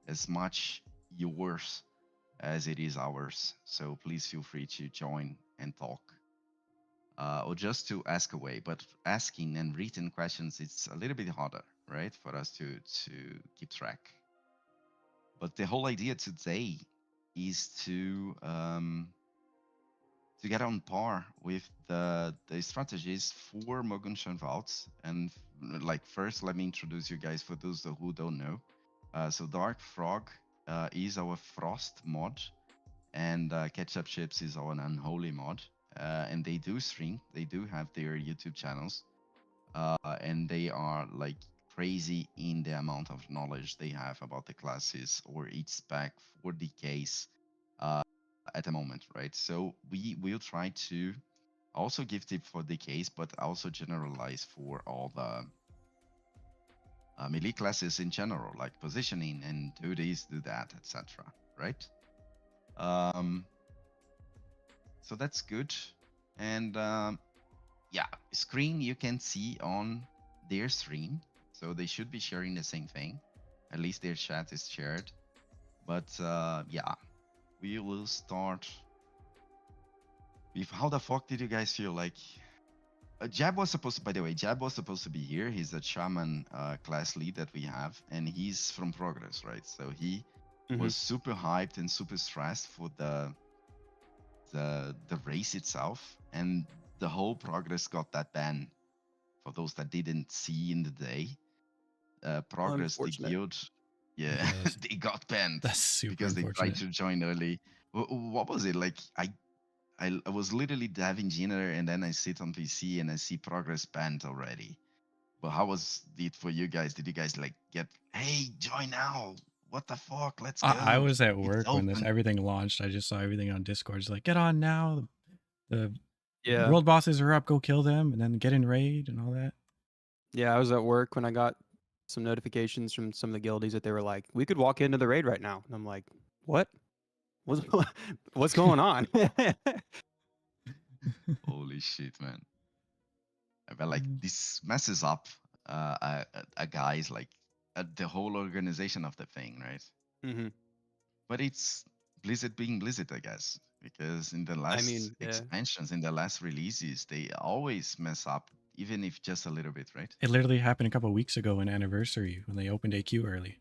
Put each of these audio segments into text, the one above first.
as much yours as it is ours. So please feel free to join and talk. Or just to ask away. But asking and written questions, it's a little bit harder, right, for us to keep track. But the whole idea today is to get on par with the strategies for Mogunshun Vaults. And like first, let me introduce you guys for those who don't know. So Dark Frog is our Frost mod, and Ketchup Chips is our Unholy mod. And they do stream. They do have their YouTube channels, and they are like crazy in the amount of knowledge they have about the classes or each spec for the case at the moment, right? So we will try to also give tip for the case, but also generalize for all the melee classes in general, like positioning and do this, do that, etc. Right? Um, so that's good. And yeah, screen you can see on their stream, so they should be sharing the same thing. At least their chat is shared. But yeah, we will start with how the fuck did you guys feel? Like, Jab was supposed to, by the way, Jab was supposed to be here. He's a shaman class lead that we have, and he's from Progress, right? So he was super hyped and super stressed for the race itself, and the whole Progress got that ban. For those that didn't see in the day, Progress, the guild, yeah, they got banned. That's super because they unfortunate. tried to join early. What was it like? I was literally having dinner and then I sit on PC and I see Progress banned already. But how was it for you guys? Did you guys like get, hey, join now? What the fuck? Let's go. I was at It's work when this open. everything launched. I just saw everything on Discord. It's like, get on now. The Yeah. world bosses are up. Go kill them, and then get in raid and all that. Yeah, I was at work when I got some notifications from some of the guildies that they were like, we could walk into the raid right now. And I'm like, what? What's going on? Holy shit, man. I felt like this messes up a guy's like the whole organization of the thing, right? Mm-hmm. But it's Blizzard being Blizzard, I guess, because in the last yeah. expansions, in the last releases, they always mess up, even if just a little bit, right? It literally happened a couple of weeks ago in Anniversary when they opened AQ early.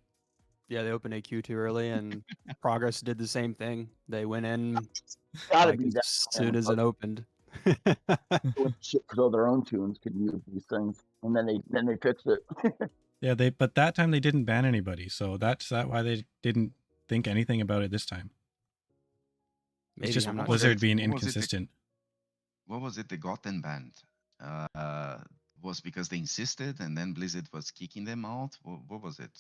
Yeah, they opened AQ too early, and Progress did the same thing. They went in Gotta like be that as soon as it opened. shit so their own tunes could use these things, and then they fixed it. Yeah, but that time they didn't ban anybody, so that's why they didn't think anything about it this time. Maybe, it's just I'm not Blizzard sure. being inconsistent. What was it they got them banned? Was because they insisted and then Blizzard was kicking them out? What was it?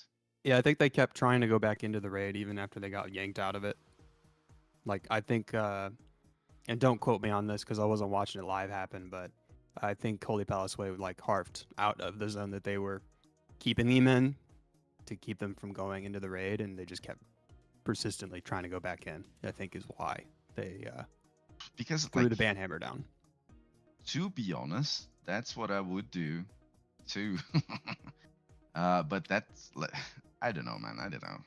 Yeah, I think they kept trying to go back into the raid even after they got yanked out of it. Like, I think, and don't quote me on this because I wasn't watching it live happen, but I think Holy Palace Way like harfed out of the zone that they were keeping them in to keep them from going into the raid, and they just kept persistently trying to go back in. I think is why they because threw like, the ban hammer down. To be honest, that's what I would do too. But that's I don't know, man. I don't know.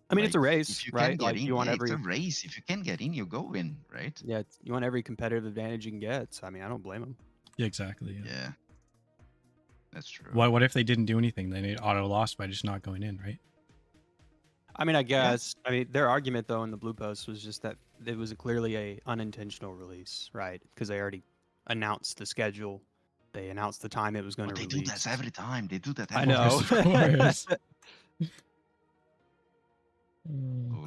I mean, like, it's a race, if you right? Can get Like in, you want it's a race. If you can get in, you go in, right? Yeah, you want every competitive advantage you can get. So, I mean, I don't blame them. Yeah, exactly. Yeah, that's true. What if they didn't do anything? Then it auto lost by just not going in, right? I mean, I guess. Yeah. I mean, their argument though in the blue post was just that it was clearly a unintentional release, right? Because they already announced the schedule. They announced the time it was going to release. They do that every time. They do that. I know. Of course.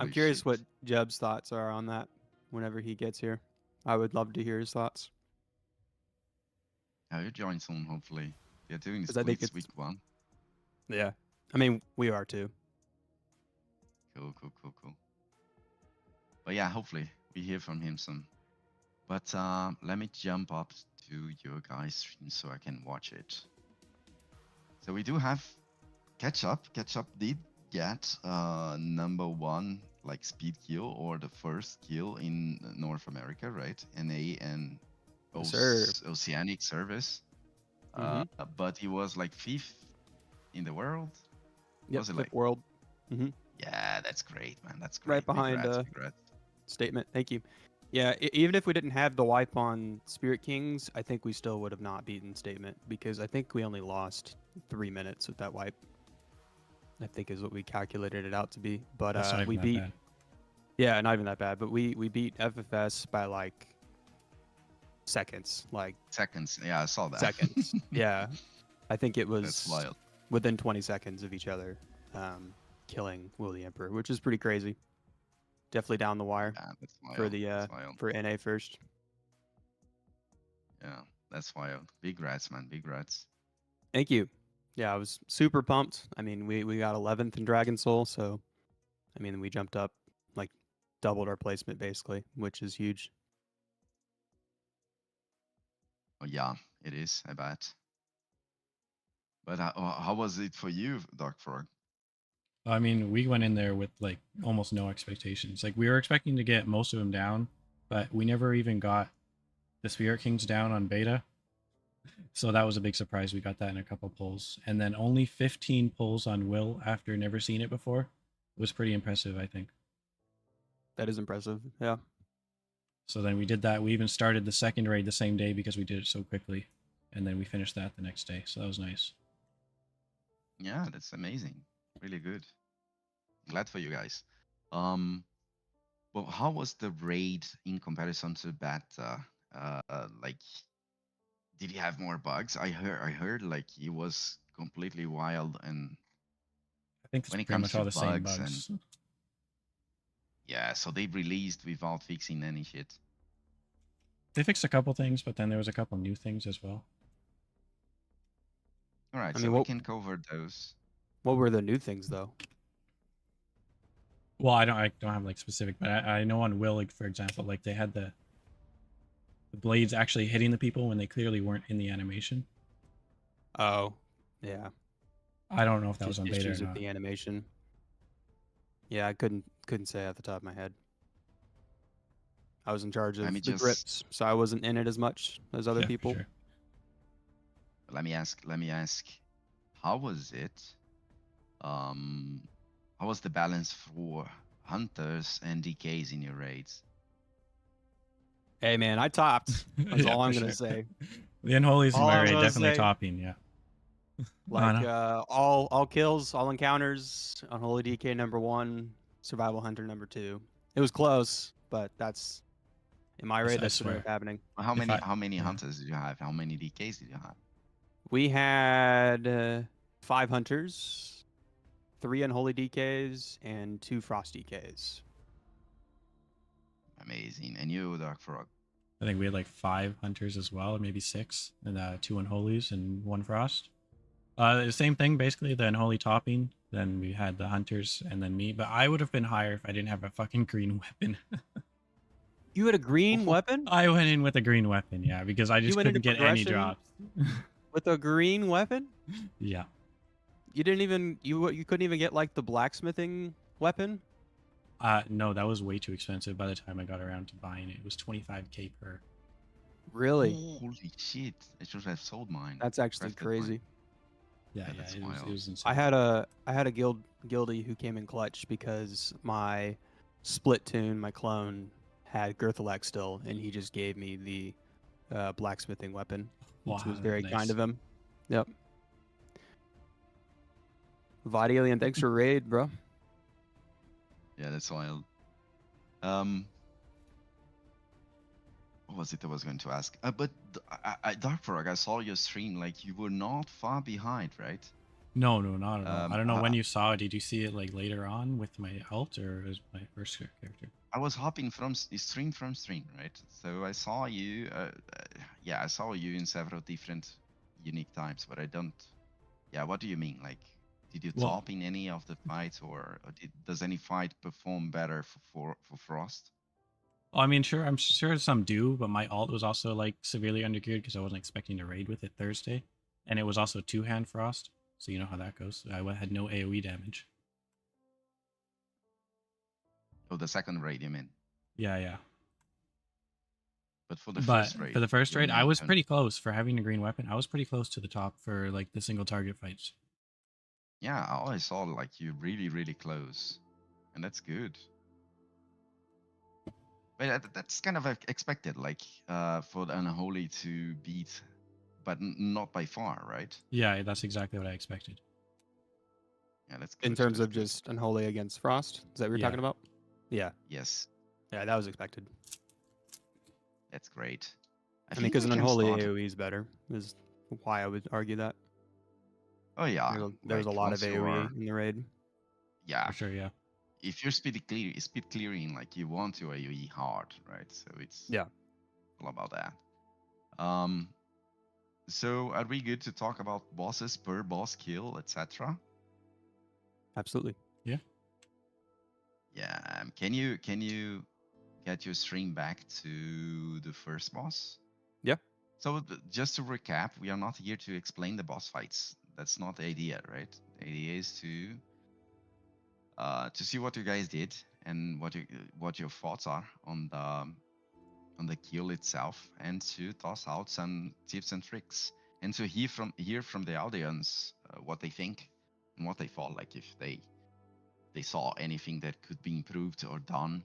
I'm curious what Jeb's thoughts are on that whenever he gets here. I would love to hear his thoughts. I'll join soon, hopefully. They're doing this Blitz week 1. Yeah. I mean, we are too. Cool. But yeah, hopefully we hear from him soon. But let me jump up to your guys' stream so I can watch it. So we do have Ketchup. Ketchup did get #1 like speed kill or the first kill in North America, right? NA and Oceanic service. But he was like 5th in the world. Yep, was it 5th like world? Yeah, that's great, man. That's great. Right behind Congrats, congrats. Statement. Thank you. Yeah, even if we didn't have the wipe on Spirit Kings, I think we still would have not beaten Statement because I think we only lost 3 minutes with that wipe. I think is what we calculated it out to be. But That's not even we that beat. bad. Yeah, not even that bad. But we beat FFS by like seconds, like Seconds. Yeah, I saw that. seconds. Yeah, I think it That's was wild. within 20 seconds of each other, killing Will the Emperor, which is pretty crazy. Definitely down the wire Yeah, that's wild. for the That's wild. for NA first. Yeah, that's wild. Big rats, man. Big rats. Thank you. Yeah, I was super pumped. I mean, we got 11th in Dragon Soul, so I mean, we jumped up like doubled our placement basically, which is huge. Oh, yeah, it is. I bet. But how was it for you, Dark Frog? I mean, we went in there with like almost no expectations. Like we were expecting to get most of them down, but we never even got the Spirit Kings down on beta. So that was a big surprise. We got that in a couple pulls. And then only 15 pulls on Will after never seen it before. It was pretty impressive, I think. That is impressive. Yeah. So then we did that. We even started the second raid the same day because we did it so quickly. And then we finished that the next day. So that was nice. Yeah, that's amazing. Really good. Glad for you guys. Well, how was the raid in comparison to beta? Like, did you have more bugs? I heard like it was completely wild, and I think it's when it pretty comes much to all the same bugs bugs. yeah, so they released without fixing any shit. They fixed a couple things, but then there was a couple new things as well. All right, I so mean, we what can cover those. what were the new things though? Well, I don't have like specific, but I know on Will, like for example, like they had the blades actually hitting the people when they clearly weren't in the animation. Oh, yeah. I don't know if that was Just on beta or issues with not. the animation. Yeah, I couldn't say off the top of my head. I was in charge Let of me the just grips, so I wasn't in it as much as other Yeah, for people. sure. let me ask, how was it? How was the balance for hunters and DKs in your raids? Hey man, I topped. That's Yeah, all I'm for gonna sure. say. The Unholies in All my I'm raid gonna definitely say. topping, yeah. Like no. all kills, all encounters, Unholy DK #1, Survival Hunter #2. It was close, but that's in my raid. I That's what ended swear. up happening. How If many yeah. hunters did you have? How many DKs did you have? We had 5 hunters, 3 Unholy DKs, and 2 Frost DKs. Amazing. And you, Dark Frog? I think we had like 5 hunters as well, or maybe 6, and 2 Unholies and 1 Frost. The same thing, basically, the Unholy topping. Then we had the hunters and then me. But I would have been higher if I didn't have a fucking green weapon. You had a green weapon? I went in with a green weapon, yeah, because I just went into couldn't get any progression? drops. With a green weapon? Yeah. You didn't even you couldn't even get like the blacksmithing weapon? No, that was way too expensive by the time I got around to buying it. It was 25k per. Really? Holy shit! I should have sold mine. That's actually Crafted mine. crazy. Yeah, Yeah, that's it wild. was insane. I had a guildie who came in clutch because my split tune, my clone, had Girthalax still, and he just gave me the blacksmithing weapon, which Wow, was very nice. kind of him. Yep. Vadalien, thanks for raid, bro. Yeah, that's wild. What was it I was going to ask? But Dark Frog, I saw your stream. Like you were not far behind, right? No, not at all. I don't know when I- you saw it. Did you see it like later on with my alt or as my first character? I was hopping from stream from stream, right? So I saw you. Yeah, I saw you in several different unique times, but I don't. Yeah, what do you mean? Like, did you Well- top in any of the fights, or does any fight perform better for Frost? Oh, I mean, sure, I'm sure some do, but my alt was also like severely undergeared because I wasn't expecting to raid with it Thursday, and it was also 2-hand frost, so you know how that goes. I had no AOE damage. Oh, the second raid, you mean? Yeah. But for the But first raid, for the first your raid, I main was turn- pretty close for having a green weapon. I was pretty close to the top for like the single target fights. Yeah, I always saw like you really close. and that's good. But that's kind of expected, like for the Unholy to beat, but not by far, right? Yeah, that's exactly what I expected. Yeah, that's good. In terms that's of good. just Unholy against Frost, is that what you're Yeah. talking about? Yeah, Yes, yeah, that was expected. that's great. I mean, think because we an can Unholy start. AoE is better, is why I would argue that. Oh yeah, There was a like lot of once you AoE are, in the raid. yeah, For sure, yeah. if you're speed clearing, like you want to AoE hard, right? So it's Yeah. all about that. Um, so are we good to talk about bosses per boss kill, etc.? Absolutely. Yeah. Can you get your stream back to the first boss? Yeah. So just to recap, we are not here to explain the boss fights. That's not the idea, right? The idea is to see what you guys did and what your thoughts are on the kill itself, and to toss out some tips and tricks, and to hear from the audience what they think and what they thought, like if they saw anything that could be improved or done,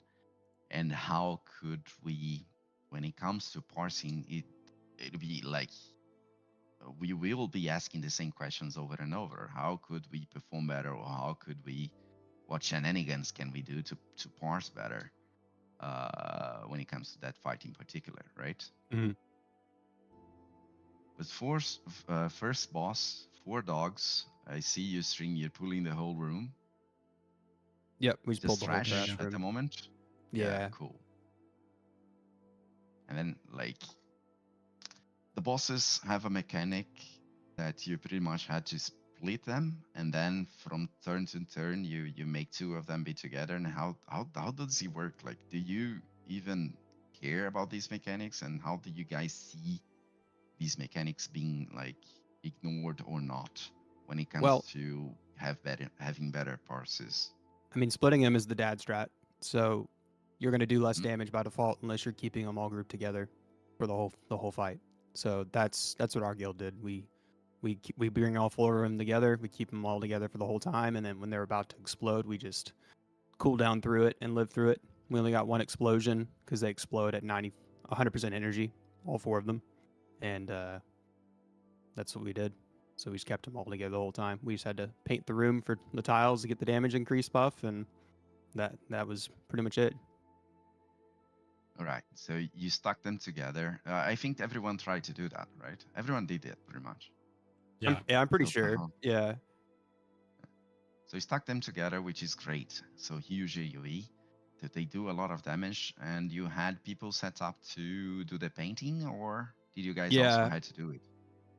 and how could we, when it comes to parsing, it'll be like we will be asking the same questions over and over. How could we perform better, or how could we, what shenanigans can we do to parse better when it comes to that fight in particular, right? Mm-hmm. But first boss, 4 dogs. I see you stream. You're pulling the whole room. Yep, we just Just pulled the whole trash trash at the room. moment. Yeah. Cool. And then like the bosses have a mechanic that you pretty much had to split them, and then from turn to turn you make 2 of them be together. And how does it work? Like, do you even care about these mechanics, and how do you guys see these mechanics being like ignored or not when it comes Well, to having better parses? I mean, splitting them is the dad strat, so you're going to do less Mhm. damage by default unless you're keeping them all grouped together for the whole fight. So that's what our guild did. We bring all 4 of them together. We keep them all together for the whole time, and then when they're about to explode, we just cool down through it and live through it. We only got 1 explosion because they explode at 100% energy, all 4 of them, and that's what we did. So we just kept them all together the whole time. We just had to paint the room for the tiles to get the damage increase buff, and that was pretty much it. All right, so you stuck them together. I think everyone tried to do that, right? Everyone did it pretty much. Yeah. I'm pretty So, sure. Yeah. So you stuck them together, which is great. So huge AoE, that they do a lot of damage. And you had people set up to do the painting, or did you guys also Yeah. had to do it?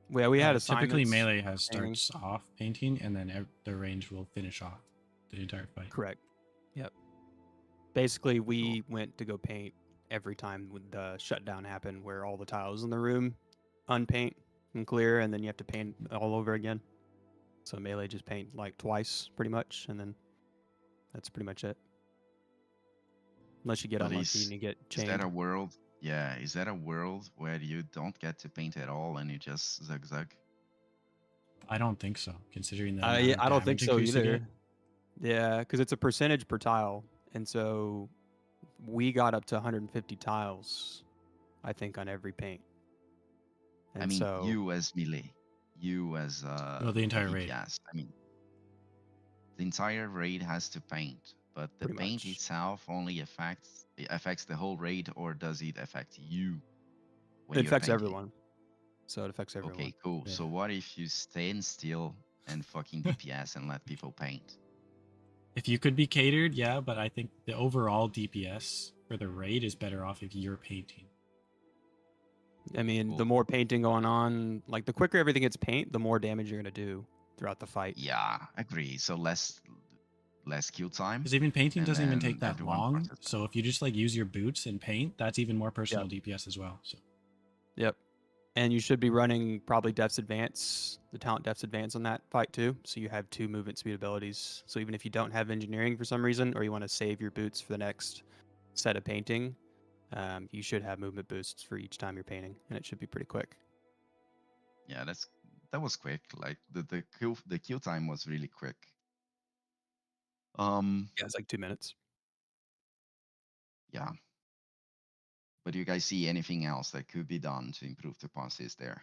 Yeah, we had Typically, assignments. melee for painting. starts off painting, and then the range will finish off the entire fight. Correct. Yep. Basically, we went to go paint every time when the shutdown happened, where all the tiles in the room unpaint and clear, and then you have to paint all over again. So melee just paint like twice, pretty much, and then that's pretty much it. Unless you get But unlucky and you get is that chained. a world? Yeah, is that a world where you don't get to paint at all and you just zigzag? I don't think so, considering the Yeah, amount of I don't think damage so increase you either. get. Yeah, because it's a percentage per tile, and so we got up to 150 tiles, I think, on every paint. And I mean, so you as melee, you as Well, the entire raid. DPS. I mean, the entire raid has to paint, but the pretty paint much. itself only affects the whole raid, or does it affect you when It you're affects painting? everyone. So it affects everyone. Okay, cool. Yeah. So what if you stand still and fucking DPS and let people paint? If you could be catered, yeah, but I think the overall DPS for the raid is better off if you're painting. I mean, Cool. the more painting going on, like the quicker everything gets paint, the more damage you're gonna do throughout the fight. Yeah, agree. So less kill time. Because even painting and doesn't even then take that everyone long. participates. So if you just like use your boots and paint, that's even more personal DPS as well. So Yep. And you should be running probably Death's Advance, the talent Death's Advance on that fight too. So you have 2 movement speed abilities. So even if you don't have engineering for some reason, or you want to save your boots for the next set of painting, you should have movement boosts for each time you're painting, and it should be pretty quick. Yeah, that was quick. Like the kill time was really quick. Yeah, it's like 2 minutes. Yeah. But do you guys see anything else that could be done to improve the passes there,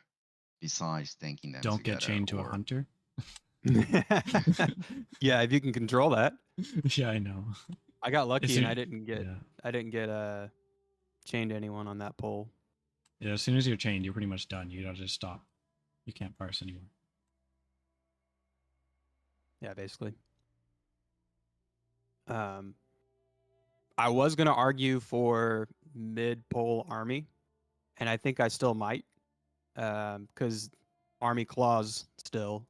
besides tanking them Don't get together? chained to a Or hunter. Yeah, if you can control that. Yeah, I know. I got lucky and soon- I didn't get chained to anyone on that pole. Yeah, as soon as you're chained, you're pretty much done. You gotta just stop. You can't parse anymore. Yeah, basically. I was gonna argue for mid-pole army, and I think I still might, because army claws still,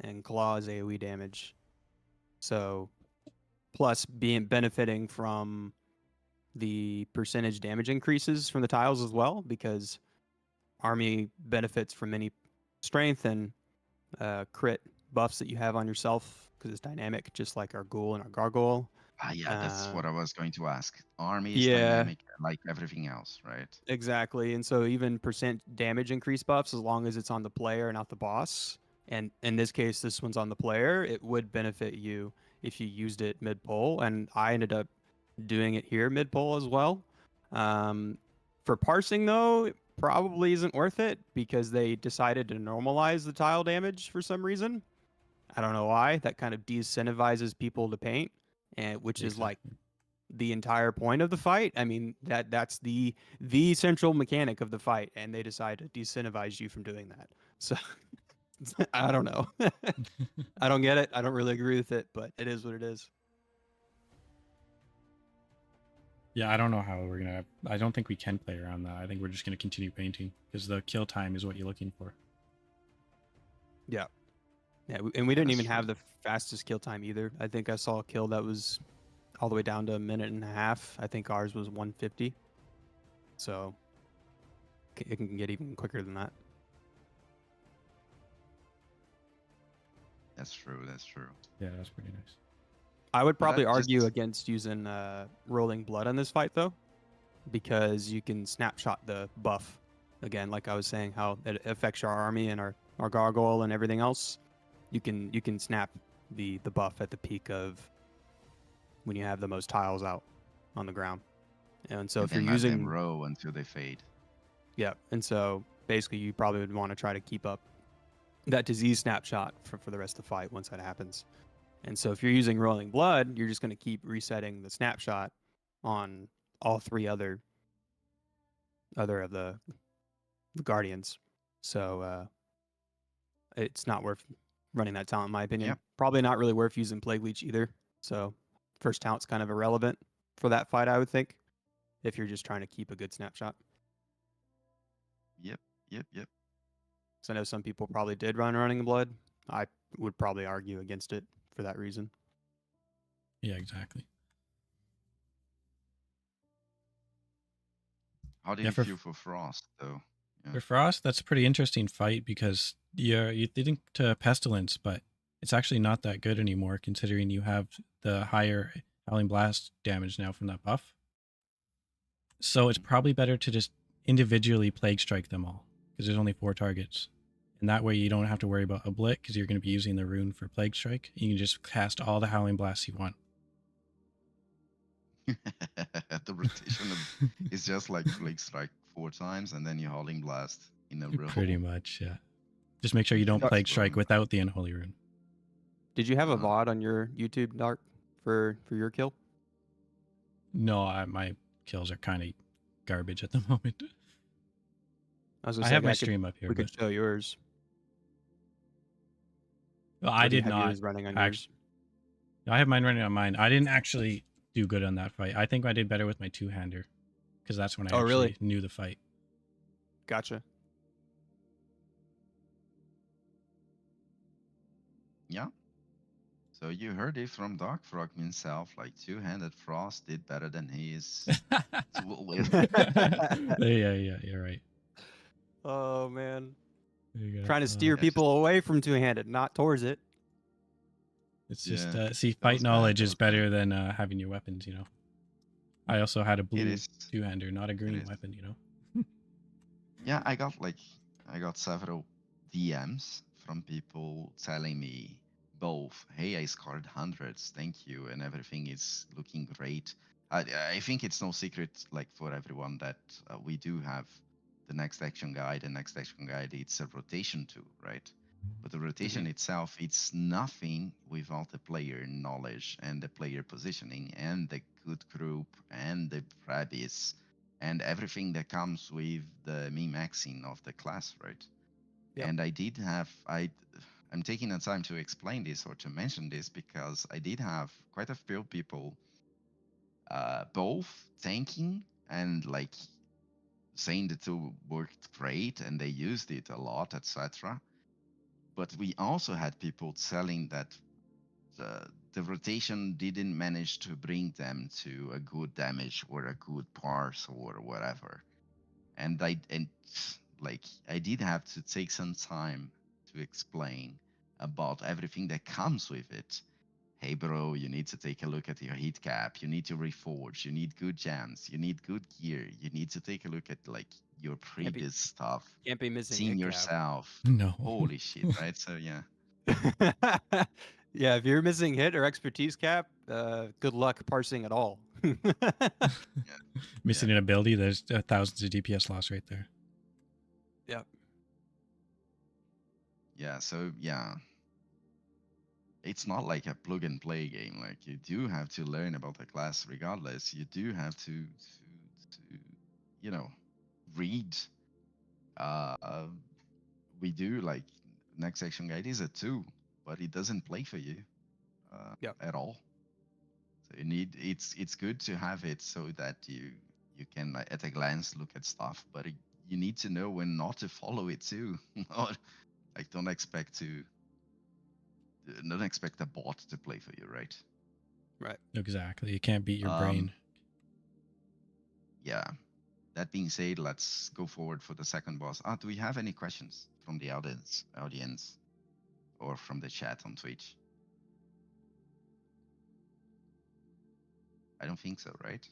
and claws AOE damage. So, plus benefiting from the percentage damage increases from the tiles as well, because army benefits from any strength and crit buffs that you have on yourself because it's dynamic, just like our ghoul and our gargoyle. yeah, that's what I was going to ask. Army is Yeah, dynamic like everything else, right? exactly. And so even percent damage increase buffs, as long as it's on the player, not the boss, and in this case, this one's on the player, it would benefit you if you used it mid pole. And I ended up doing it here mid pole as well. For parsing though, it probably isn't worth it because they decided to normalize the tile damage for some reason. I don't know why. That kind of de-incentivizes people to paint, and which is like Exactly. the entire point of the fight. I mean, that's the central mechanic of the fight, and they decide to de-incentivize you from doing that. So I don't know. I don't get it. I don't really agree with it, but it is what it is. Yeah, I don't know how we're gonna. I don't think we can play around that. I think we're just gonna continue painting because the kill time is what you're looking for. Yeah. Yeah, and we didn't that's even true. have the fastest kill time either. I think I saw a kill that was all the way down to a minute and a half. I think ours was 150. So it can get even quicker than that. That's true. That's true. Yeah, that's pretty nice. I would But probably that argue just- against using rolling blood on this fight though, because you can snapshot the buff. Again, like I was saying, how it affects our army and our gargoyle and everything else. You can snap the buff at the peak of when you have the most tiles out on the ground. And so and if you're then let them using row until they fade. yeah, and so basically you probably would want to try to keep up that disease snapshot for the rest of the fight once that happens. And so if you're using rolling blood, you're just going to keep resetting the snapshot on all three other of the guardians. So it's not worth running that talent in my opinion. Yep. Probably not really worth using Plague Leech either. So first talent's kind of irrelevant for that fight, I would think, if you're just trying to keep a good snapshot. Yep. So I know some people probably did run running blood. I would probably argue against it for that reason. Yeah, exactly. How do Yeah, you for- feel for Frost though? Yeah. For Frost, that's a pretty interesting fight because you think to Pestilence, but it's actually not that good anymore considering you have the higher Howling Blast damage now from that buff. So it's probably better to just individually Plague Strike them all because there's only 4 targets. And that way you don't have to worry about a Blit because you're going to be using the rune for Plague Strike. You can just cast all the Howling Blasts you want. The rotation is just like Plague Strike 4 times and then you Howling Blast in a row. Pretty much, yeah. Just make sure you don't That's Plague Strike fun. without the Unholy Rune. Did you have a Uh-huh. VOD on your YouTube, Dark, for your kill? No, my kills are kind of garbage at the moment. I was gonna I say, have my could- stream up here, We but could show yours. well, Or I do you did have not. yours running on act- yours. I have mine running on mine. I didn't actually do good on that fight. I think I did better with my 2-hander because that's when I Oh, actually really? knew the fight. Gotcha. Yeah. So you heard it from Dark Frog himself, like 2-handed Frost did better than his tool with. yeah, you're right. Oh man, There you go. trying to steer Yeah, people away from two-handed, not towards it. It's just Yeah, see, that fight was bad, knowledge that is was bad. better than having your weapons. You know. I also had a blue is. 2-hander, not a green is. weapon. You know. Yeah, I got several DMs from people telling me both, hey, I scored hundreds, thank you, and everything is looking great. I think it's no secret, like for everyone, that we do have the next action guide. The next action guide, it's a rotation tool, right? But the rotation itself, it's nothing without the player knowledge and the player positioning and the good group and the previous and everything that comes with the min-maxing of the class, right? Yep. And I'm taking the time to explain this or to mention this because I did have quite a few people both thanking and like saying the tool worked great and they used it a lot, etc. But we also had people telling that the rotation didn't manage to bring them to a good damage or a good parse or whatever. And I did have to take some time to explain about everything that comes with it. Hey bro, you need to take a look at your heat cap, you need to reforge, you need good gems, you need good gear, you need to take a look at like your previous stuff, Can't be missing seeing hit cap. yourself. No. Holy shit, right? So yeah. Yeah, if you're missing hit or expertise cap, good luck parsing at all. Missing an ability, there's thousands of DPS loss right there. Yep. Yeah, so yeah. It's not like a plug and play game. Like you do have to learn about the class regardless. You do have to you know, read. We do like next action guide is a 2, but it doesn't play for you at all. So you need it's good to have it so that you can like, at a glance look at stuff, but you need to know when not to follow it too. Like don't expect a bot to play for you, right? Right. Exactly. You can't beat your brain. Yeah. That being said, let's go forward for the second boss. Do we have any questions from the audience or from the chat on Twitch? I don't think so, right?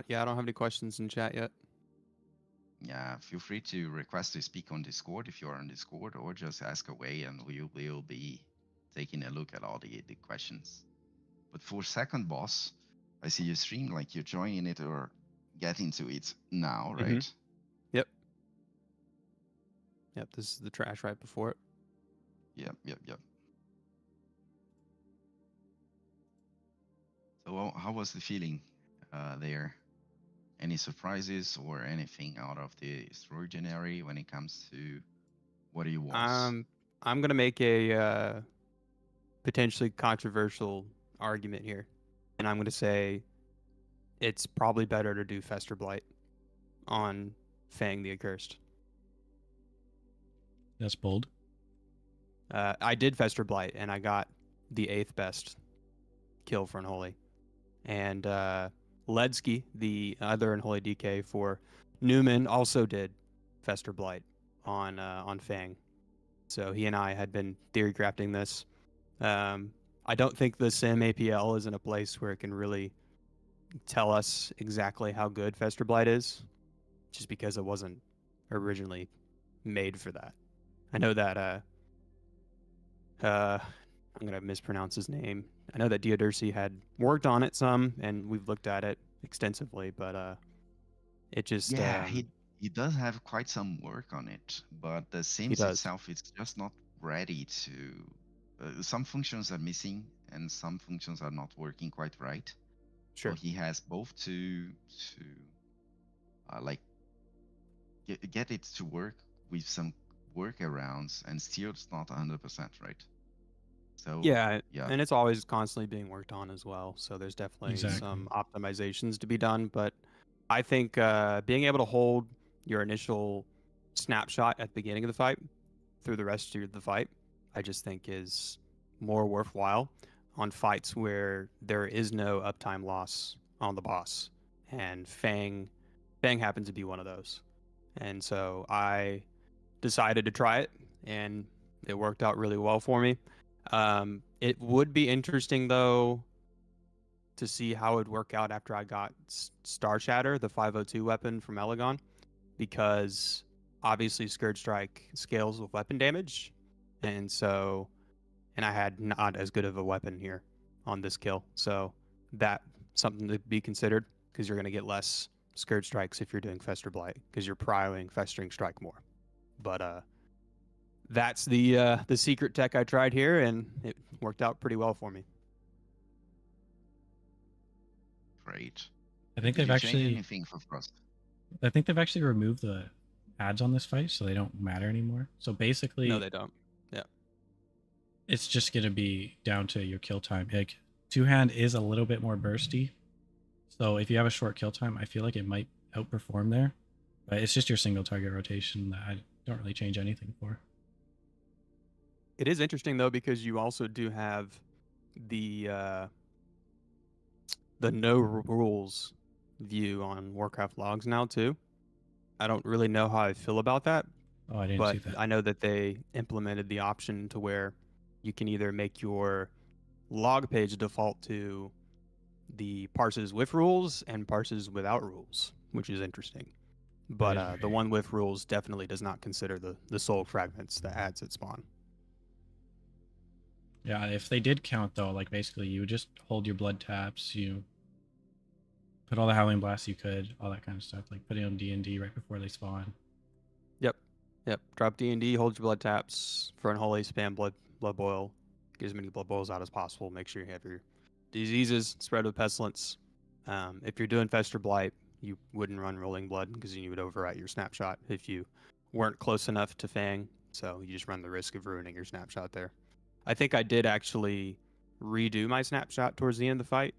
Yeah, I don't have any questions in chat yet. Yeah, feel free to request to speak on Discord if you're on Discord, or just ask away and we will be taking a look at all the questions. But for second boss, I see you stream like you're joining it or getting to it now, right? Yep. Yep, this is the trash right before it. Yep. So how was the feeling there? Any surprises or anything out of the extraordinary when it comes to what he was? I'm gonna make a potentially controversial argument here, and I'm gonna say it's probably better to do Fester Blight on Feng the Accursed. That's bold. I did Fester Blight, and I got the 8th best kill for Unholy. And Ledsky, the other Unholy DK for Newman, also did Fester Blight on Fang. So he and I had been theory crafting this. I don't think the Sim APL is in a place where it can really tell us exactly how good Fester Blight is, just because it wasn't originally made for that. I know that I'm gonna mispronounce his name. I know that Diodursi had worked on it some, and we've looked at it extensively, but it just he does have quite some work on it, but the Sims itself is just not ready to. Some functions are missing, and some functions are not working quite right. Sure. So he has both to like get it to work with some workarounds, and still it's not 100% right. So yeah, and it's always constantly being worked on as well. So there's definitely some optimizations to be done. But I think being able to hold your initial snapshot at the beginning of the fight through the rest of the fight, I just think is more worthwhile on fights where there is no uptime loss on the boss. And Fang happens to be one of those. And so I decided to try it, and it worked out really well for me. It would be interesting though to see how it would work out after I got Star Shatter, the 502 weapon from Elegon, because obviously Scourge Strike scales with weapon damage, and so and I had not as good of a weapon here on this kill. So that something to be considered, because you're going to get less Scourge Strikes if you're doing Fester Blight, because you're prioing Festering Strike more. But that's the secret tech I tried here, and it worked out pretty well for me. Great. I think Did they've you change actually anything for Frost? I think they've actually removed the ads on this fight, so they don't matter anymore. So basically, No, they don't. Yeah. it's just gonna be down to your kill time. Like two-hand is a little bit more bursty, so if you have a short kill time, I feel like it might outperform there. But it's just your single target rotation that I don't really change anything for. It is interesting though, because you also do have the no rules view on Warcraft logs now too. I don't really know how I feel about that, Oh, I didn't but see that. I know that they implemented the option to where you can either make your log page default to the parses with rules and parses without rules, which is interesting. But Right. the one with rules definitely does not consider the soul fragments, the adds at spawn. Yeah, if they did count though, like basically you would just hold your blood taps, you put all the howling blasts you could, all that kind of stuff, like putting on D&D right before they spawn. Yep. Drop D&D, hold your blood taps for unholy, spam blood boil. Get as many blood boils out as possible. Make sure you have your diseases spread with pestilence. If you're doing Fester Blight, you wouldn't run Rolling Blood because you would overwrite your snapshot if you weren't close enough to Fang. So you just run the risk of ruining your snapshot there. I think I did actually redo my snapshot towards the end of the fight,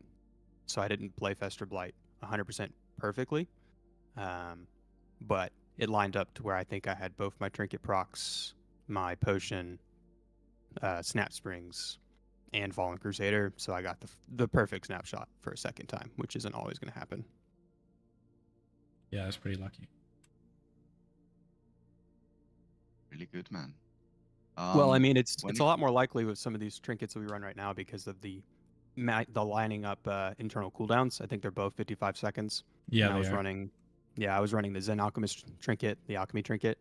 so I didn't play Fester Blight 100% perfectly. But it lined up to where I think I had both my trinket procs, my potion, snap springs, and Fallen Crusader, so I got the perfect snapshot for a second time, which isn't always going to happen. Yeah, that's pretty lucky. Really good, man. Well, I mean, it's when a lot more likely with some of these trinkets that we run right now because of the lining up internal cooldowns. I think they're both 55 seconds. Yeah, and I they was are. I was running the Zen Alchemist trinket, the Alchemy trinket,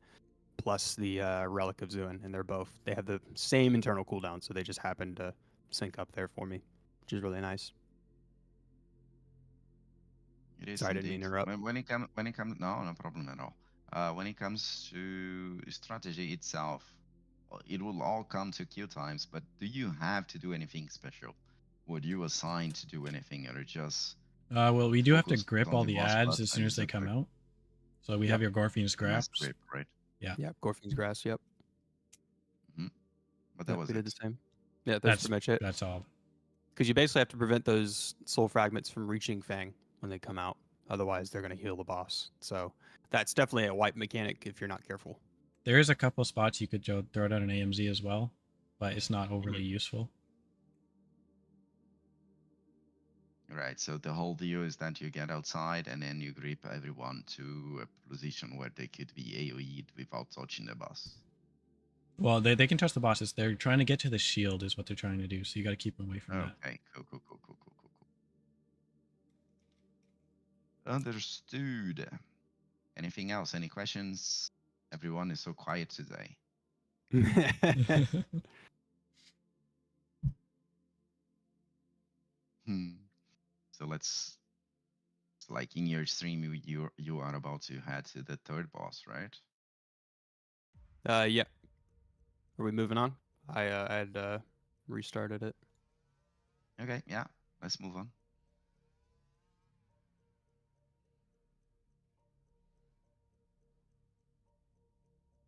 plus the Relic of Zuin, and they have the same internal cooldown, so they just happen to sync up there for me, which is really nice. It is Sorry, I didn't mean indeed. to interrupt. When it comes, no problem at all. When it comes to strategy itself, it will all come to kill times. But do you have to do anything special? Would you assign to do anything, or just Well, we do have to focus grip on all the the boss ads fight as soon and as they the come grip? out. So we have your Gorfian You must scraps. grip, right? Yeah, Yeah, Gorfin's Grass, yep. But that Yep, was we did it. the same. Yeah, that's that's pretty much it. that's all. Because you basically have to prevent those soul fragments from reaching Fang when they come out. Otherwise, they're going to heal the boss. So that's definitely a wipe mechanic if you're not careful. There is a couple spots you could throw down an AMZ as well, but it's not overly useful. Right. So the whole deal is that you get outside and then you grip everyone to a position where they could be AoE'd without touching the boss. Well, they can touch the bosses. They're trying to get to the shield is what they're trying to do, so you got to keep them away from that. Okay. Cool. Understood. Anything else? Any questions? Everyone is so quiet today. So let's. It's like in your stream, you are about to head to the third boss, right? Yeah. Are we moving on? I had restarted it. Okay. Yeah. Let's move on.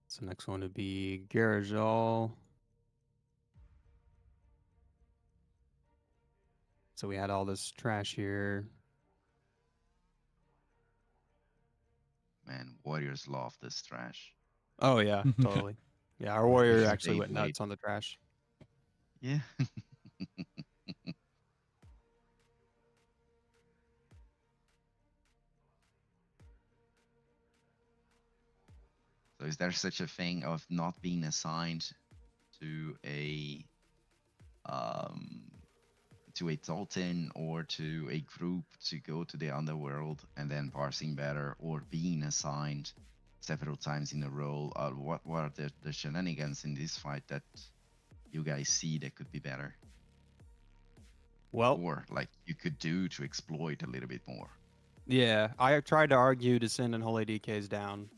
So next one would be Gara'jal. So we had all this trash here. Man, warriors love this trash. Oh yeah, totally. Yeah, our warrior This is actually went Beyblade. nuts on the trash. Yeah. So is there such a thing of not being assigned to a totem or to a group to go to the underworld and then parsing better, or being assigned several times in a row? What are the shenanigans in this fight that you guys see that could be better, Well, or like you could do to exploit a little bit more? yeah, I tried to argue to send Unholy DKs down,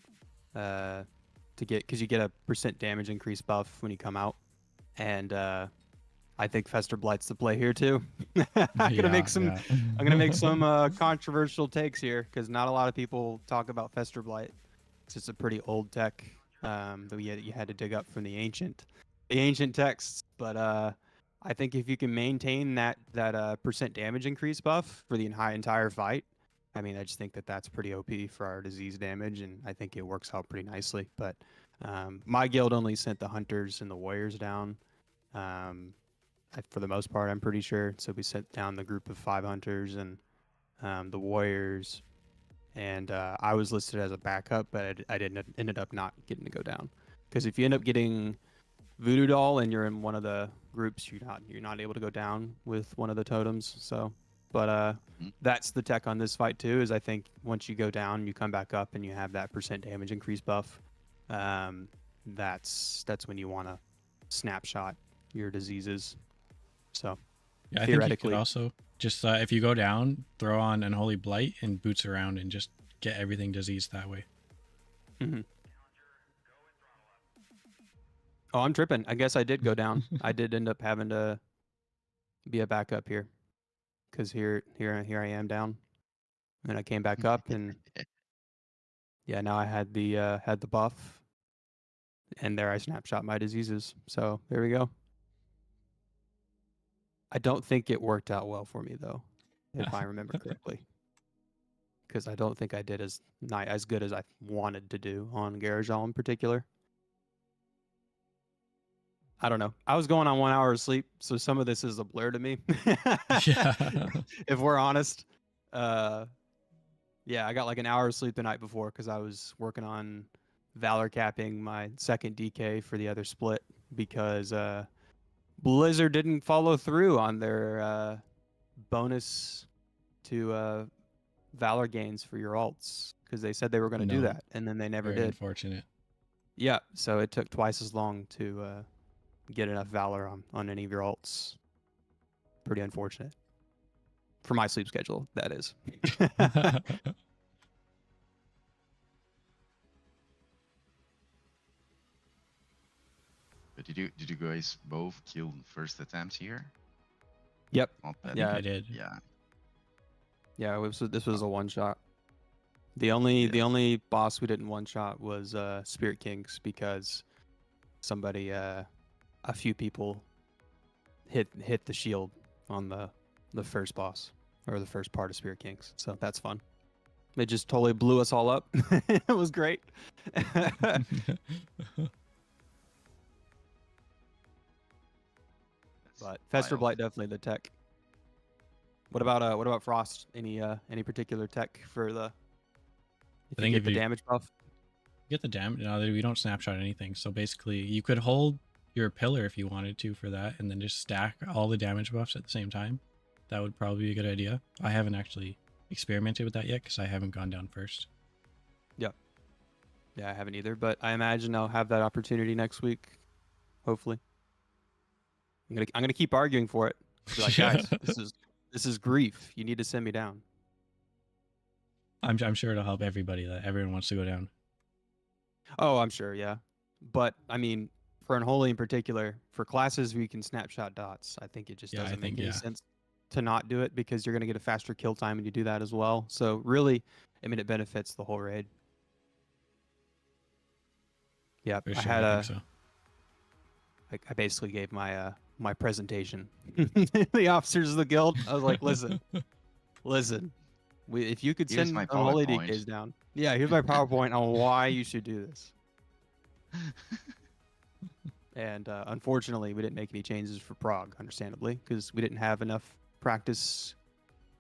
to get because you get a % damage increase buff when you come out, and I think Fester Blight's the play here too. I'm gonna make some. Yeah. I'm gonna make some controversial takes here because not a lot of people talk about Fester Blight. It's just a pretty old tech that you had to dig up from the ancient texts. But I think if you can maintain that % damage increase buff for the entire fight, I mean, I just think that that's pretty OP for our disease damage, and I think it works out pretty nicely. But my guild only sent the hunters and the warriors down. For the most part, I'm pretty sure. So we sent down the group of 5 hunters and the warriors, and I was listed as a backup, but I ended up not getting to go down because if you end up getting Voodoo Doll and you're in one of the groups, you're not able to go down with one of the totems. So, but that's the tech on this fight too. Is I think once you go down, you come back up and you have that % damage increase buff. That's when you want to snapshot your diseases. So Yeah, I think you could also just if you go down, throw on Unholy Blight and boots around and just get everything diseased that way. Mm-hmm. Oh, I'm tripping. I guess I did go down. I did end up having to be a backup here, because here I am down, and I came back up, and yeah, now I had the buff, and there I snapshot my diseases. So there we go. I don't think it worked out well for me though, if I remember correctly, because I don't think I did as good as I wanted to do on Gara'jal in particular. I don't know. I was going on 1 hour of sleep, so some of this is a blur to me. Yeah. If we're honest. Yeah, I got like an hour of sleep the night before because I was working on Valor capping my second DK for the other split because Blizzard didn't follow through on their bonus to Valor gains for your alts because they said they were going to do that, and then they never Very did. Unfortunate. Yeah, so it took twice as long to get enough Valor on any of your alts. Pretty unfortunate. For my sleep schedule, that is. But did you guys both kill first attempts here? Yep. Not bad. Yeah, I did. Yeah. Yeah, this was a one shot. The only boss we didn't one shot was Spirit Kings because somebody a few people hit the shield on the first boss or the first part of Spirit Kings. So that's fun. It just totally blew us all up. It was great. But Fester Blight definitely the tech. What about Frost? Any particular tech for the if you get the damage buff? Get the damage. No, we don't snapshot anything. So basically, you could hold your pillar if you wanted to for that, and then just stack all the damage buffs at the same time. That would probably be a good idea. I haven't actually experimented with that yet because I haven't gone down first. Yep. Yeah, I haven't either, but I imagine I'll have that opportunity next week. Hopefully. I'm gonna keep arguing for it. Be like, guys, this is grief. You need to send me down. I'm sure it'll help everybody that everyone wants to go down. Oh, I'm sure, yeah. But I mean, for Unholy in particular, for classes where you can snapshot dots, I think it just doesn't make any sense to not do it because you're gonna get a faster kill time when you do that as well. So really, I mean, it benefits the whole raid. Yeah, For I sure, had I think so. I basically gave my my presentation. The officers of the guild. I was like, listen, if you could send Unholy DKs down. Yeah, here's my PowerPoint on why you should do this. And unfortunately, we didn't make any changes for Prague, understandably, because we didn't have enough practice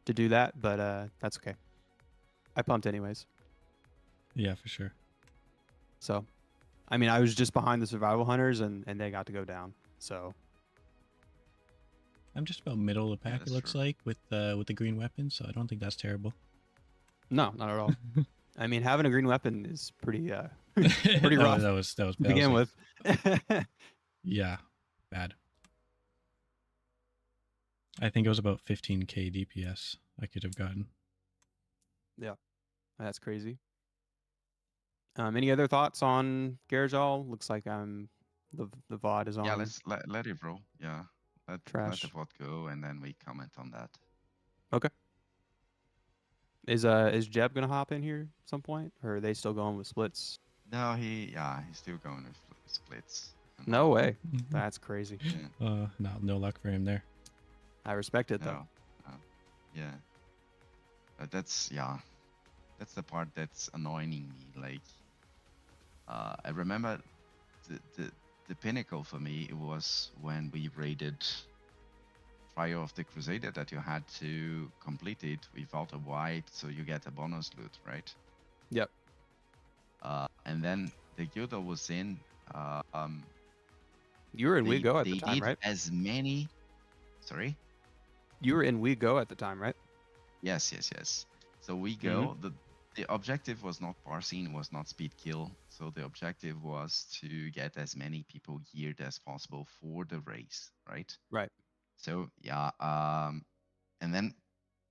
to do that. But that's okay. I pumped anyways. Yeah, for sure. So, I mean, I was just behind the survival hunters, and they got to go down. So. I'm just about middle of the pack, it looks like, with the green weapon, so I don't think that's terrible. No, not at all. I mean, having a green weapon is pretty pretty rough. that was to begin with. Yeah. bad. I think it was about 15k DPS I could have gotten. Yeah, that's crazy. Any other thoughts on Gara'jal? Looks like the VOD is on Yeah, let's let it roll. Yeah, let the trash. VOD go, and then we comment on that. Okay. Is Jeb gonna hop in here at some point, or are they still going with splits? No, he's still going with splits. No way. That's crazy. Yeah. No luck for him there. I respect it though. No. Yeah. But that's the part that's annoying me. Like, I remember the pinnacle for me, it was when we raided Trial of the Crusader, that you had to complete it without a wipe, so you get a bonus loot, right? Yep. And then the guild I was in, You were in We Go at they the time, did right? as many. Sorry. You were in We Go at the time, right? Yes. So We Go. The objective was not parsing, was not speed kill. So the objective was to get as many people geared as possible for the race, right? Right. So yeah, and then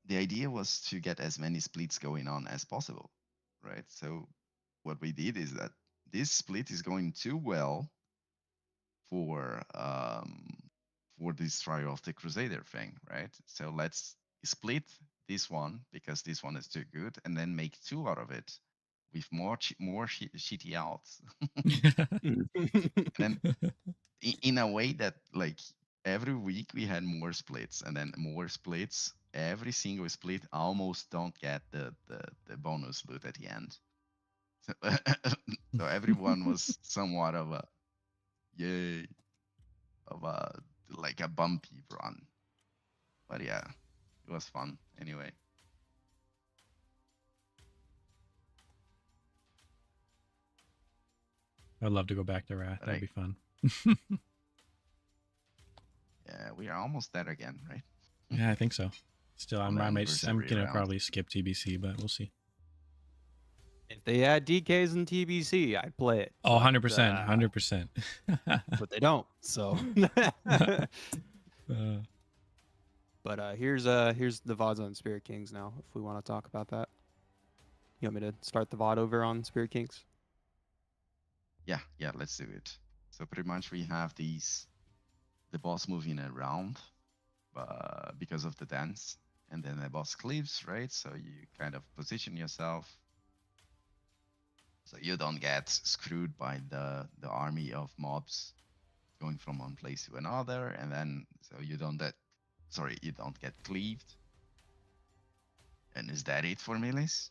the idea was to get as many splits going on as possible, right? So what we did is that this split is going too well for this Trial of the Crusader thing, right? So let's split this one because this one is too good, and then make two out of it with more shitty outs. And then in a way that, like, every week we had more splits, and then more splits. Every single split almost don't get the bonus loot at the end. So, so everyone was somewhat of a yay, of a like a bumpy run. But yeah, it was fun anyway. I'd love to go back to Wrath. That'd Right. be fun. Yeah, we are almost there again, right? Yeah, I think so. Still, On the I'm anniversary gonna round. probably skip TBC, but we'll see. If they had DKs in TBC, I'd play it. Oh, but, 100%, 100%. But they don't. So. But here's the VODs on Spirit Kings now. If we want to talk about that, you want me to start the VOD over on Spirit Kings? Yeah, let's do it. So pretty much we have the boss moving around because of the dance, and then the boss cleaves, right? So you kind of position yourself so you don't get screwed by the army of mobs going from one place to another, and then so you don't get cleaved. And is that it for melees?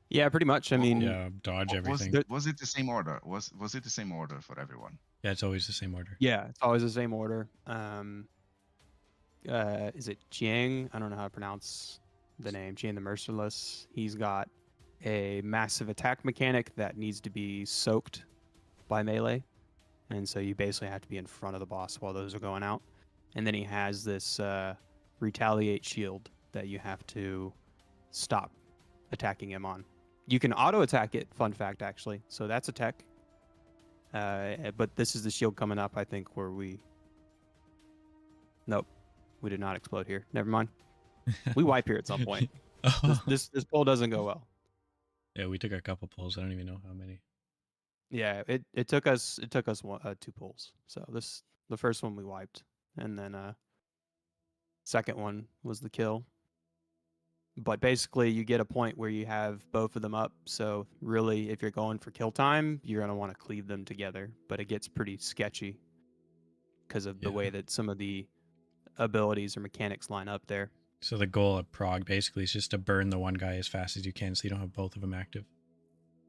Yeah, pretty much. I mean, yeah, dodge everything. Was it the same order? Was it the same order for everyone? Yeah, it's always the same order. Yeah, it's always the same order. Is it Jiang? I don't know how to pronounce the name. Jiang the Merciless. He's got a massive attack mechanic that needs to be soaked by melee, and so you basically have to be in front of the boss while those are going out. And then he has this retaliate shield that you have to stop attacking him on. You can auto attack it. Fun fact, actually. So that's a tech. But this is the shield coming up, I think, where we. Nope, we did not explode here. Never mind. We wipe here at some point. This pull doesn't go well. Yeah, we took a couple pulls. I don't even know how many. Yeah, it took us 2 pulls. So the first one we wiped, and then second one was the kill. But basically, you get a point where you have both of them up. So really, if you're going for kill time, you're gonna want to cleave them together. But it gets pretty sketchy because of the way that some of the abilities or mechanics line up there. So the goal of Prague basically is just to burn the one guy as fast as you can, so you don't have both of them active.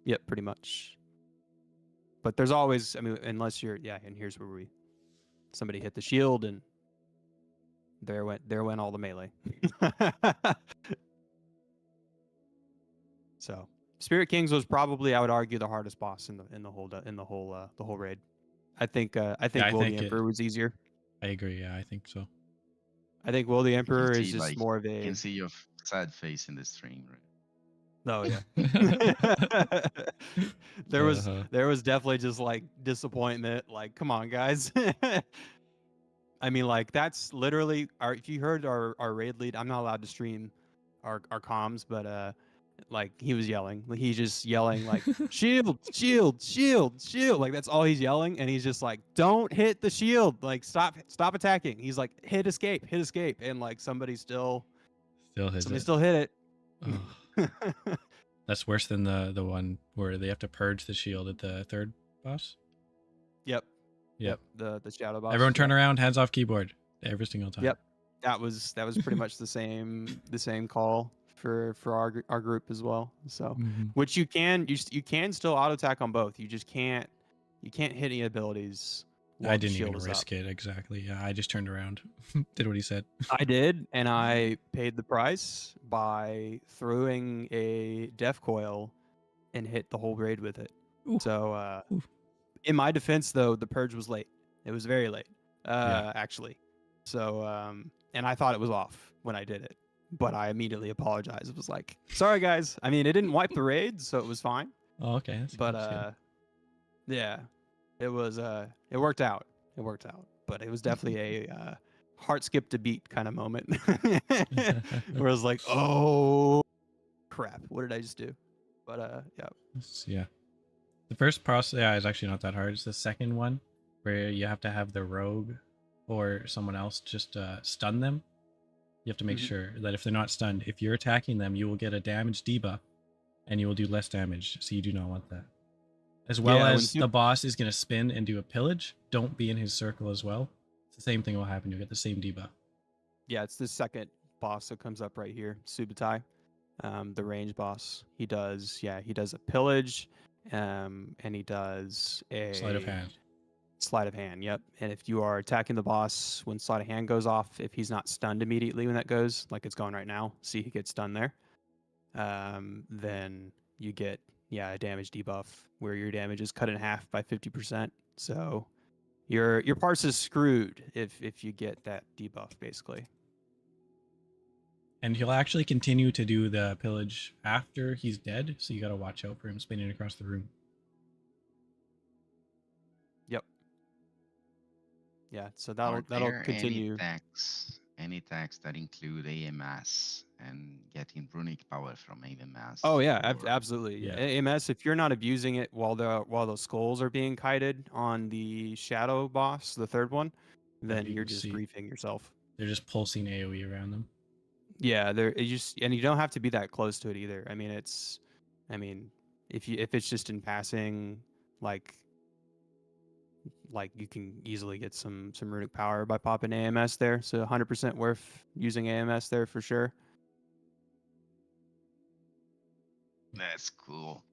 Yep, pretty much. But there's always, I mean, unless you're, and here's where somebody hit the shield and there went all the melee. So Spirit Kings was probably, I would argue, the hardest boss in the whole raid. I think Will the Emperor was easier. I agree. Yeah, I think so. I think Will the Emperor is just more of I a. can see your sad face in the stream, right? Oh yeah. there was Uh-huh. there was definitely just like disappointment. Like, come on, guys. I mean, like that's literally our. If you heard our raid lead, I'm not allowed to stream our comms, but like he was yelling. Like, he's just yelling like shield, shield, shield, shield. Like that's all he's yelling, and he's just like, don't hit the shield. Like stop attacking. He's like, hit escape, and like somebody still Still hits it. hit it. Oh, that's worse than the one where they have to purge the shield at the third boss. Yep. Yep. The shadow boss. Everyone turn around, hands off keyboard every single time. Yep. That was pretty much the same call for our group as well. So, Mhm. which you can still auto attack on both. You just can't hit any abilities. While I the didn't shield even is risk up. it exactly. Yeah, I just turned around, did what he said. I did, and I paid the price by throwing a death coil and hit the whole raid with it. Ooh. So, Ooh. in my defense, though, the purge was late. It was very late, Yeah. actually. So, and I thought it was off when I did it, but I immediately apologized. It was like, sorry, guys. I mean, it didn't wipe the raid, so it was fine. Oh, okay. That's good. Yeah, it was. It worked out. It worked out, but it was definitely a heart skip to beat kind of moment where I was like, oh crap, what did I just do? But yeah. Yeah. The first process is actually not that hard. It's the second one where you have to have the rogue or someone else just stun them. You have to make Mhm. sure that if they're not stunned, if you're attacking them, you will get a damage debuff and you will do less damage. So you do not want that. As well Yeah, when as the boss is going to spin and do a pillage, don't be in his circle as well. It's the same thing will happen. You'll get the same debuff. Yeah, it's the second boss that comes up right here, Subutai, the range boss. He does a pillage, and he does a Sleight of hand. Sleight of hand, yep. And if you are attacking the boss when sleight of hand goes off, if he's not stunned immediately when that goes, like it's going right now, see he gets stunned there, then you get a damage debuff where your damage is cut in half by 50%. So your parse is screwed if you get that debuff basically. And he'll actually continue to do the pillage after he's dead, so you got to watch out for him spinning across the room. Yep. Yeah, so Are that'll there continue. any tags that include AMS and getting runic power from AMS? Oh yeah, or- absolutely. Yeah. AMS, if you're not abusing it while the skulls are being kited on the shadow boss, the third one, then you you're can just see. griefing yourself. They're just pulsing AoE around them. Yeah, and you don't have to be that close to it either. I mean, if it's just in passing, like you can easily get some runic power by popping AMS there. So 100% worth using AMS there for sure. That's cool.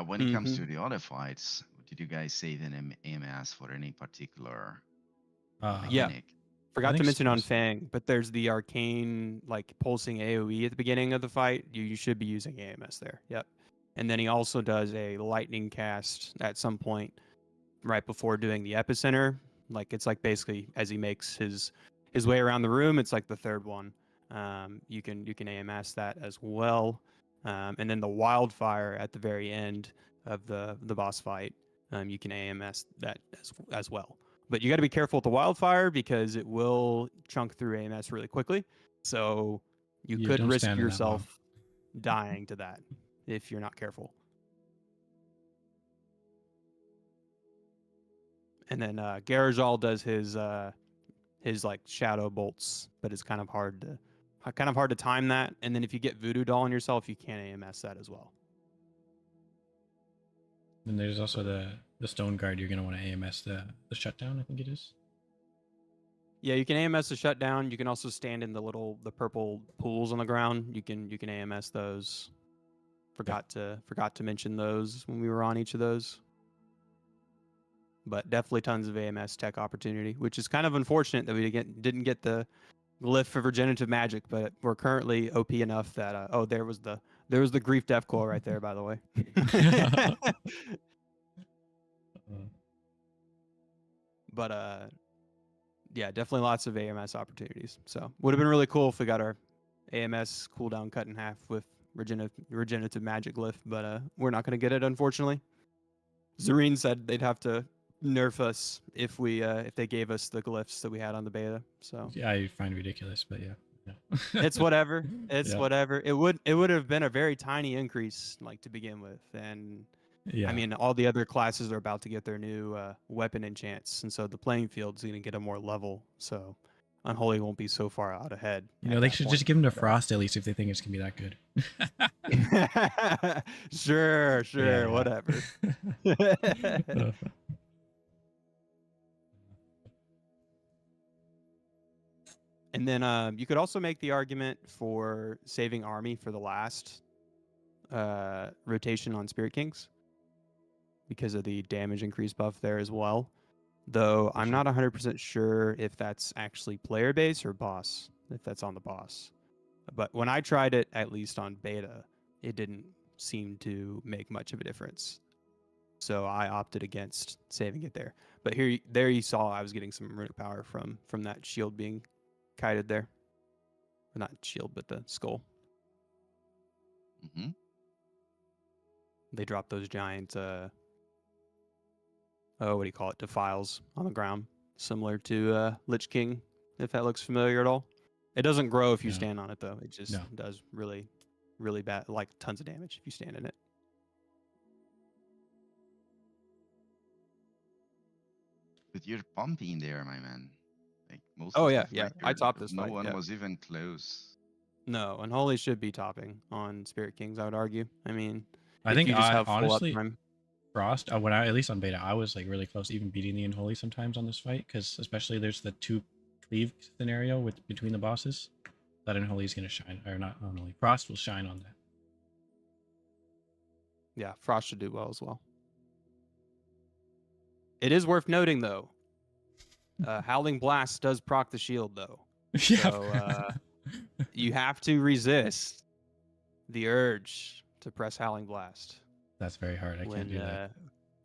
When it comes Mhm. to the other fights, did you guys save an AMS for any particular Yeah. mechanic? Forgot to think mention on so. Fang, but there's the arcane like pulsing AoE at the beginning of the fight. You should be using AMS there. Yep. And then he also does a lightning cast at some point right before doing the epicenter. Like it's like basically as he makes his way around the room, it's like the third one. You can AMS that as well. And then the wildfire at the very end of the boss fight, you can AMS that as well. But you got to be careful with the wildfire because it will chunk through AMS really quickly. So you Yeah, could don't risk stand in that yourself dying to that if you're not careful. And then Gara'jal does his like shadow bolts, but it's kind of hard to time that. And then if you get voodoo doll on yourself, you can AMS that as well. And there's also the stone guard. You're gonna want to AMS the shutdown. I think it is. Yeah, you can AMS the shutdown. You can also stand in the purple pools on the ground. You can AMS those. Forgot to mention those when we were on each of those. But definitely tons of AMS tech opportunity, which is kind of unfortunate that we didn't get the lift for regenerative magic, but we're currently OP enough that there was the grief death coil right there, by the way. But yeah, definitely lots of AMS opportunities. So would have been really cool if we got our AMS cooldown cut in half with regenerative magic glyph, but we're not going to get it, unfortunately. Zareen said they'd have to nerf us if they gave us the glyphs that we had on the beta. So Yeah, I find it ridiculous, but yeah. No. it's whatever. It's Yeah. whatever. It would have been a very tiny increase, like, to begin with, and Yeah. I mean, all the other classes are about to get their new weapon enchants, and so the playing field's going to get a more level. So Unholy won't be so far out ahead. You know, they should just give them to Frost at least if they think it's gonna be that good. Sure, Yeah. whatever. And then you could also make the argument for saving army for the last rotation on Spirit Kings because of the damage increase buff there as well. Though I'm not 100% sure if that's actually player base or boss, if that's on the boss. But when I tried it, at least on beta, it didn't seem to make much of a difference. So I opted against saving it there. But there you saw I was getting some runic power from that shield being kited there. Or not shield, but the skull. Mm-hmm. They dropped those giant what do you call it? Defiles on the ground, similar to Lich King, if that looks familiar at all. It doesn't grow if you stand on it, though. It just does really, really bad, like tons of damage if you stand in it. But you're pumping there, my man. Like most. Oh of yeah, the yeah. fight, I topped this no fight. one was even close. No, Unholy should be topping on Spirit Kings, I would argue. I mean, I think you just have honestly, full uptime. Frost, at least on beta, I was like really close to even beating the Unholy sometimes on this fight, because especially there's the 2 cleave scenario between the bosses. That Unholy is gonna shine, or not Unholy. Frost will shine on that. Yeah, Frost should do well as well. It is worth noting though, Howling Blast does proc the shield though. Yeah. So you have to resist the urge to press Howling Blast. That's very hard. I can't do that.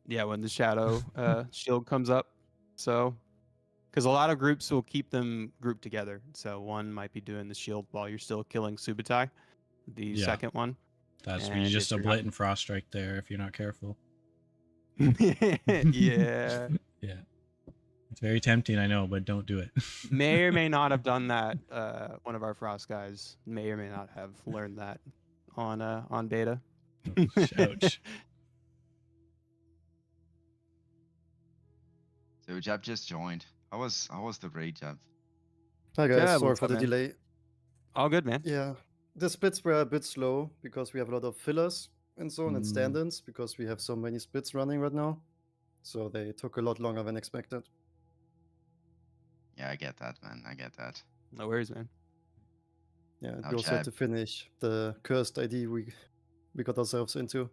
Yeah, when the shadow shield comes up. So, because a lot of groups will keep them grouped together. So one might be doing the shield while you're still killing Subutai, the second one. That's where you just sublit and frost strike there if you're not careful. Yeah. Yeah. It's very tempting, I know, but don't do it. May or may not have done that. One of our frost guys may or may not have learned that on beta. Ouch. So Jab just joined. How was the raid, Jab? Hi guys, Yeah, sorry what's for up, the man? delay. All good, man. Yeah, the splits were a bit slow because we have a lot of fillers and so on and stand-ins because we have so many splits running right now. So they took a lot longer than expected. Yeah, I get that, man. I get that. No worries, man. Yeah, and Now, we also had Chad. to finish the cursed ID we got ourselves into.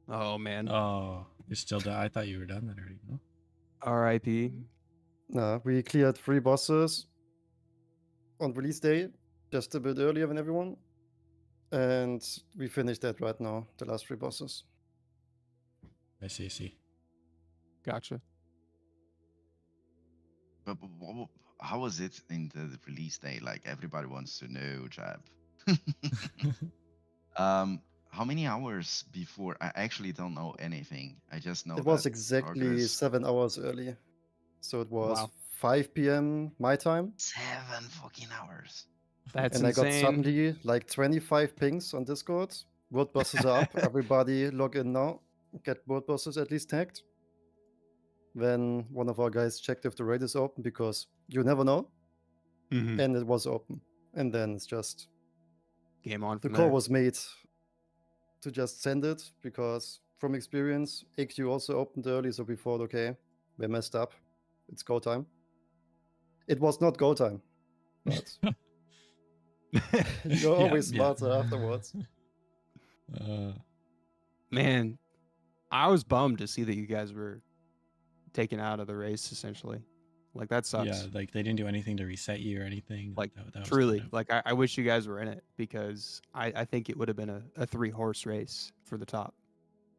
Oh man. Oh, you're still done. I thought you were done that already. No? R.I.P. We cleared 3 bosses on release day, just a bit earlier than everyone. And we finished that right now, the last 3 bosses. I see. Gotcha. But how was it in the release day? Like everybody wants to know, Jab. How many hours before? I actually don't know anything. I just know It was that exactly progress- 7 hours early. So it was Wow. 5 p.m. my time. 7 fucking hours. That's And I got insane. suddenly like 25 pings on Discord. World bosses are up. Everybody log in now. Get world bosses at least tagged. Then one of our guys checked if the raid is open because you never know. Mhm. And it was open. And then it's just Game on the from call there. was made to just send it because from experience, AQ also opened early, so we thought, okay, we messed up. It's go time. It was not go time. But you're always smarter afterwards. Man, I was bummed to see that you guys were taken out of the race essentially. Like that sucks. Yeah, like they didn't do anything to reset you or anything. Like that was truly, kind of- like I wish you guys were in it because I think it would have been a 3-horse race for the top.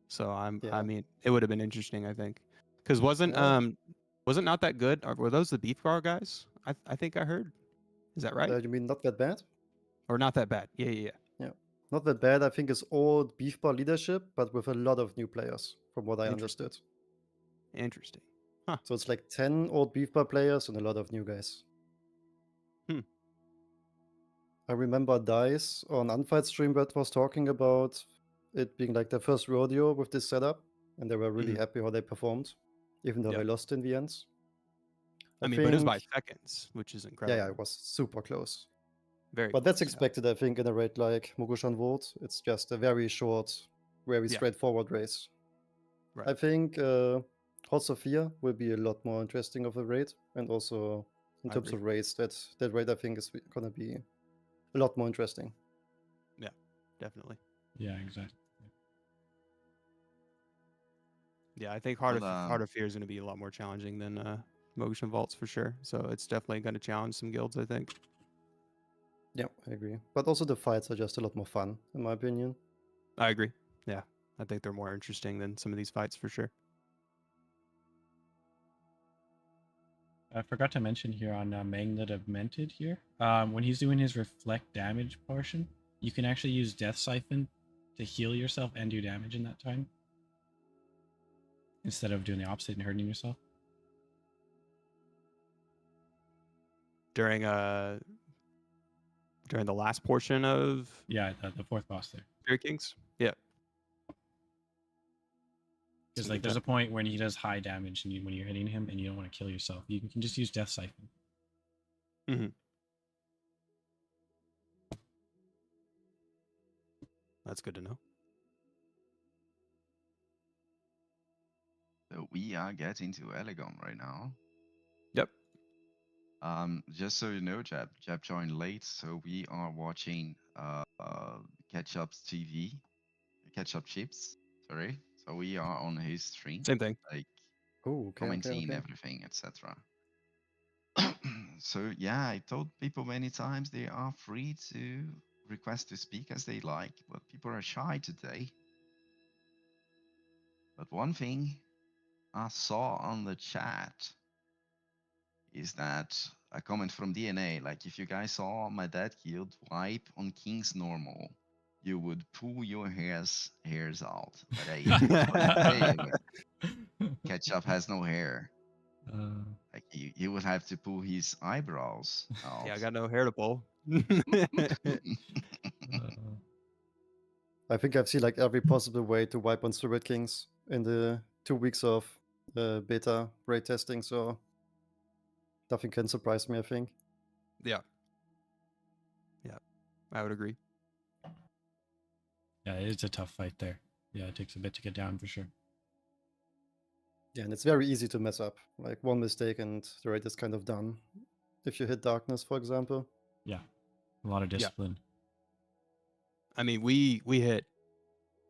So I Yeah. mean, it would have been interesting. I think because was it not that good? Or were those the Beefgar guys? I think I heard. Is that right? You mean not that bad? Or not that bad? Yeah. No, not that bad. I think it's old beef bar leadership, but with a lot of new players, from what I Interesting. understood. Interesting. So it's like 10 old beef bar players and a lot of new guys. I remember Dice on Unfight stream that was talking about it being like their first rodeo with this setup, and they were really happy how they performed, even though Yep. they lost in the end. I mean, but it was by think- seconds, which is incredible. yeah, it was super close. Very But that's close, yeah. expected, I think, in a raid like Mogushan Vault. It's just a very short, very Yeah. straightforward race. Right. I think Hot Sophia will be a lot more interesting of a raid, and also in I terms agree. of raids, that raid I think is gonna be a lot more interesting. Definitely. Yeah, exactly. Yeah, I think Well, Heart of Fear is going to be a lot more challenging than Mogushan Vaults for sure. So it's definitely going to challenge some guilds, I think. Yeah, I agree. But also the fights are just a lot more fun, in my opinion. I agree. Yeah, I think they're more interesting than some of these fights for sure. I forgot to mention here on Magnet of Mented here, when he's doing his reflect damage portion, you can actually use Death Siphon to heal yourself and do damage in that time, instead of doing the opposite and hurting yourself. During the last portion of Yeah, the fourth boss there. Spirit Kings? Yeah. Because like there's a point when he does high damage and when you're hitting him and you don't want to kill yourself, you can just use Death Siphon. That's good to know. So we are getting to Elegon right now. Yep. Just so you know, Jab joined late, so we are watching Catch Up's TV, Catch Up Chips. Sorry, so we are on his stream, Same thing. like Oh, okay, commenting okay. everything, etc. So yeah, I told people many times they are free to request to speak as they like, but people are shy today. But one thing I saw on the chat is that a comment from DNA, like if you guys saw my dead guild wipe on King's normal, you would pull your hairs out. But hey, Catch Up has no hair. Like he would have to pull his eyebrows out. Yeah, I got no hair to pull. I think I've seen like every possible way to wipe on Spirit Kings in the 2 weeks of beta raid testing, so nothing can surprise me, I think. Yeah. Yeah, I would agree. Yeah, it's a tough fight there. Yeah, it takes a bit to get down for sure. Yeah, and it's very easy to mess up. Like one mistake and the raid is kind of done. If you hit Darkness, for example. Yeah, a lot of discipline. I mean, we hit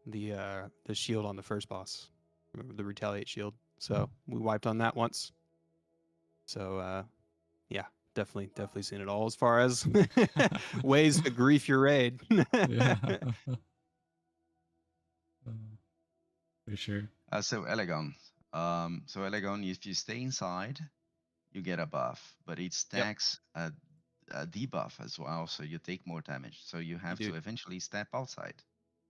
the shield on the first boss. Remember the Retaliate shield? So we wiped on that once. So yeah, definitely seen it all as far as ways to grief your raid. Yeah. For sure. So Elegon. So Elegon, if you stay inside, you get a buff, but it stacks a debuff as well, so you take more damage. So you have to eventually step outside.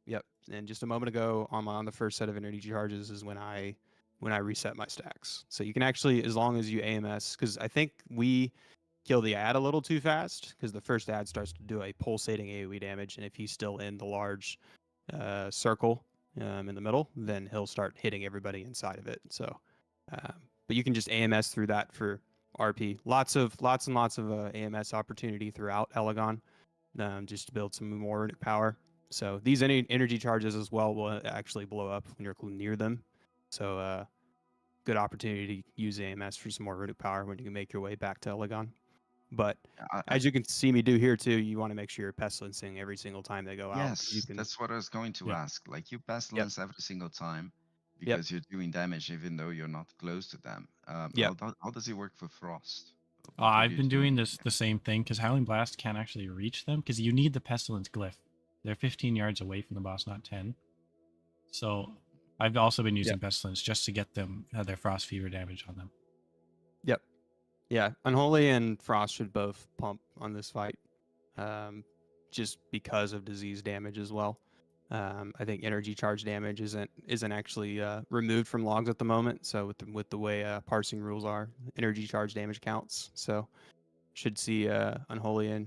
Yep. And just a moment ago, on the first set of energy charges is when I reset my stacks. So you can actually, as long as you AMS, because I think we kill the ad a little too fast, because the first ad starts to do a pulsating AoE damage, and if he's still in the large circle in the middle, then he'll start hitting everybody inside of it. So, but you can just AMS through that for RP. Lots and lots of AMS opportunity throughout Elegon, just to build some more runic power. So these energy charges as well will actually blow up when you're near them. So good opportunity to use AMS for some more runic power when you can make your way back to Elegon. But as you can see me do here too, you want to make sure you're pestilencing every single time they go out. Yes, that's what I was going to ask. Like you pestilence every single time because you're doing damage even though you're not close to them. How does it work for Frost? I've been doing the same thing because Howling Blast can't actually reach them because you need the Pestilence Glyph. They're 15 yards away from the boss, not 10. So I've also been using Pestilence just to get them their Frost Fever damage on them. Yeah, Unholy and Frost should both pump on this fight. just because of disease damage as well. I think energy charge damage isn't actually removed from logs at the moment. So with the way parsing rules are, energy charge damage counts. So should see Unholy and